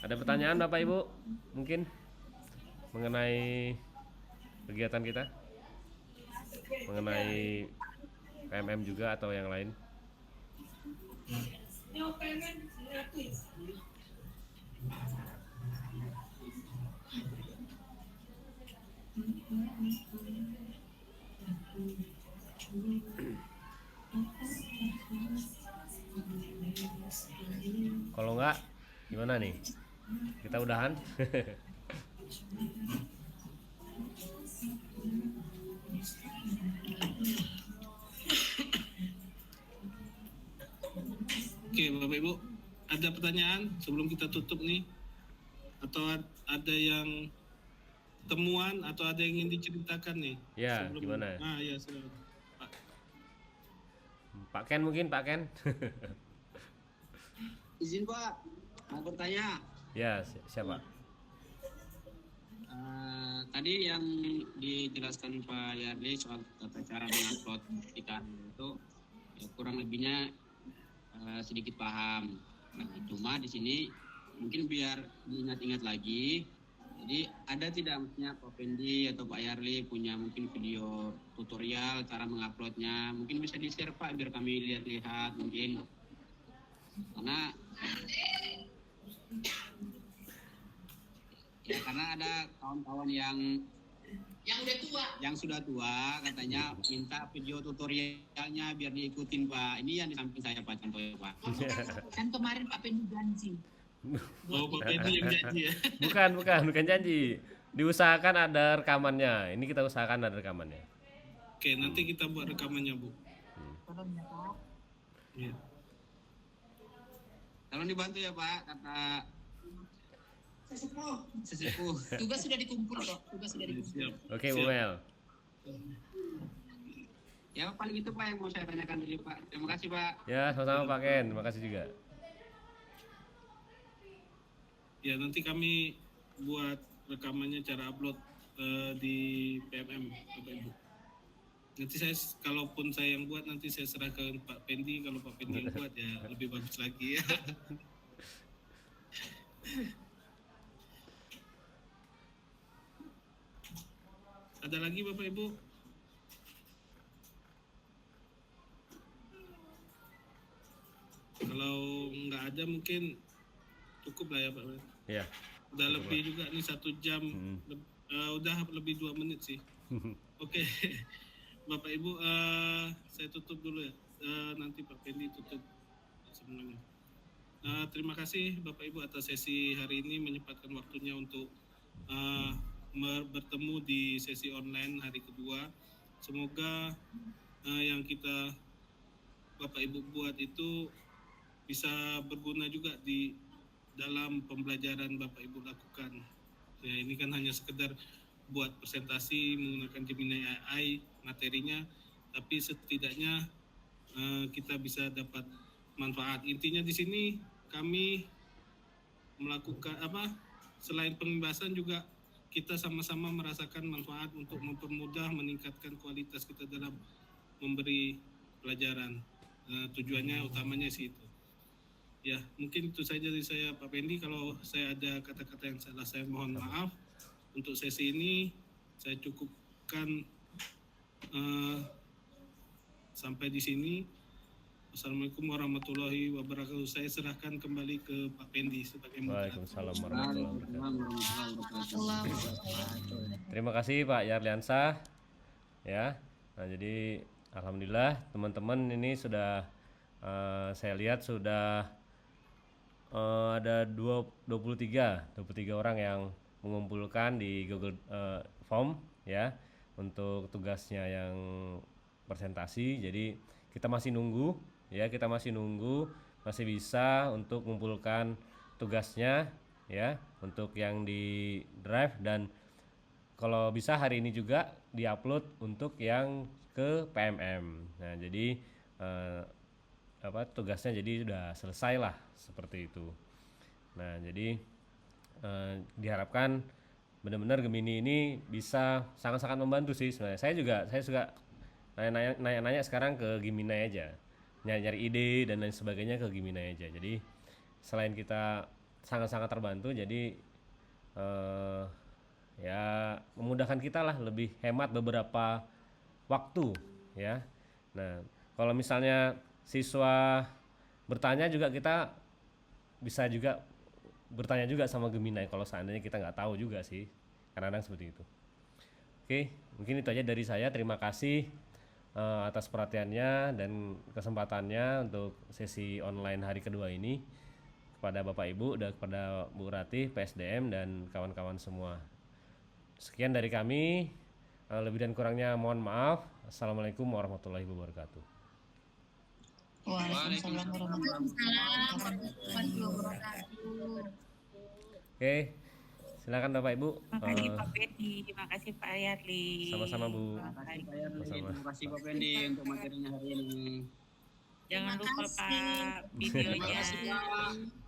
Speaker 1: Ada pertanyaan Bapak Ibu mungkin mengenai kegiatan kita, mengenai PMM juga atau yang lain? Kalau enggak gimana nih? Kita udahan.
Speaker 2: Oke, Bapak Ibu, ada pertanyaan sebelum kita tutup nih? Atau ada yang temuan atau ada yang ingin diceritakan nih?
Speaker 1: Ya, gimana?
Speaker 2: Ah, ya, silakan. Pak.
Speaker 1: Pak Ken mungkin, Pak Ken.
Speaker 3: Izin Pak, mau bertanya.
Speaker 1: Ya, siapa?
Speaker 3: Tadi yang dijelaskan Pak Yarli soal tata cara mengupload ikan itu ya kurang lebihnya sedikit paham. Nah, cuma di sini mungkin biar diingat-ingat lagi. Jadi ada tidak maksudnya Pak Pendi atau Pak Yarli punya mungkin video tutorial cara menguploadnya? Mungkin bisa di-share Pak biar kami lihat-lihat mungkin. Karena ada kawan-kawan yang sudah tua katanya minta video tutorialnya biar diikutin Pak. Ini yang di samping saya Pak contohnya Pak.
Speaker 4: Kan kemarin Pak Pendi janji.
Speaker 2: Oh, Pak Pendi yang janji ya.
Speaker 1: Bukan janji. Diusahakan ada rekamannya. Ini kita usahakan ada rekamannya.
Speaker 2: Oke, nanti kita buat rekamannya, Bu.
Speaker 4: Tolong ya Pak.
Speaker 2: Iya.
Speaker 3: Tolong dibantu ya Pak, kata sesepuh.
Speaker 4: Tugas sudah dikumpul kok.
Speaker 2: Siap.
Speaker 1: Oke, Bu Mel.
Speaker 3: Ya paling itu Pak yang mau saya tanyakan dulu Pak. Terima kasih Pak.
Speaker 1: Ya, sama-sama Pak Ken. Terima kasih juga.
Speaker 2: Ya, nanti kami buat rekamannya cara upload di PMM, Bapak Ibu. Nanti kalaupun saya yang buat, nanti saya serahkan Pak Pendi. Kalau Pak Pendi yang buat ya lebih bagus lagi ya. Ada lagi Bapak Ibu? Kalau nggak ada mungkin cukup lah ya Pak.
Speaker 1: Ya.
Speaker 2: Udah lebih juga nih 1 jam. Udah lebih 2 menit sih. Oke. Bapak Ibu, saya tutup dulu ya. Nanti Pak Pendi tutup semuanya. Terima kasih Bapak Ibu atas sesi hari ini menyempatkan waktunya untuk bertemu di sesi online hari kedua. Semoga yang kita Bapak Ibu buat itu bisa berguna juga di dalam pembelajaran Bapak Ibu lakukan. Ya, ini kan hanya sekedar buat presentasi menggunakan Gemini AI materinya, tapi setidaknya kita bisa dapat manfaat. Intinya di sini kami melakukan selain pembebasan juga kita sama-sama merasakan manfaat untuk mempermudah meningkatkan kualitas kita dalam memberi pelajaran. Tujuannya utamanya sih itu. Ya, mungkin itu saja dari saya Pak Pendi. Kalau saya ada kata-kata yang salah, saya mohon maaf. Untuk sesi ini saya cukupkan sampai di sini. Assalamualaikum warahmatullahi wabarakatuh. Saya serahkan kembali ke Pak Pendi sebagai moderator.
Speaker 1: Waalaikumsalam warahmatullahi wabarakatuh. Terima kasih Pak Yarliansyah. Ya. Nah, jadi alhamdulillah teman-teman ini sudah saya lihat sudah ada 23 orang yang mengumpulkan di Google Form ya untuk tugasnya yang presentasi. Jadi kita masih nunggu ya, masih bisa untuk mengumpulkan tugasnya ya untuk yang di drive, dan kalau bisa hari ini juga diupload untuk yang ke PMM. Nah, jadi tugasnya jadi sudah selesai lah seperti itu. Nah, jadi diharapkan benar-benar Gemini ini bisa sangat-sangat membantu sih sebenarnya. Saya suka nanya sekarang ke Gemini aja, nyari ide dan lain sebagainya ke Gemini aja. Jadi selain kita sangat-sangat terbantu, jadi ya memudahkan kita lah, lebih hemat beberapa waktu ya. Nah, kalau misalnya siswa bertanya juga, kita bisa juga bertanya juga sama Gemini kalau seandainya kita nggak tahu juga sih, kadang-kadang seperti itu. Oke, mungkin itu aja dari saya. Terima kasih atas perhatiannya dan kesempatannya untuk sesi online hari kedua ini, kepada Bapak Ibu dan kepada Bu Ratih, PSDM dan kawan-kawan semua. Sekian dari kami, lebih dan kurangnya mohon maaf. Assalamualaikum warahmatullahi wabarakatuh.
Speaker 10: Waalaikumsalam
Speaker 8: warahmatullahi wabarakatuh.
Speaker 1: Oke, silakan Bapak Ibu.
Speaker 10: Makasih Pak Pendi, terima kasih Pak Yarli.
Speaker 1: Sama-sama Bu.
Speaker 3: Terima kasih Pak Yarli,
Speaker 1: Sama-sama.
Speaker 3: terima kasih Pak Pendi untuk materinya hari ini.
Speaker 10: Jangan lupa
Speaker 8: Terima kasih.
Speaker 10: Pak videonya.
Speaker 3: Terima kasih Pak.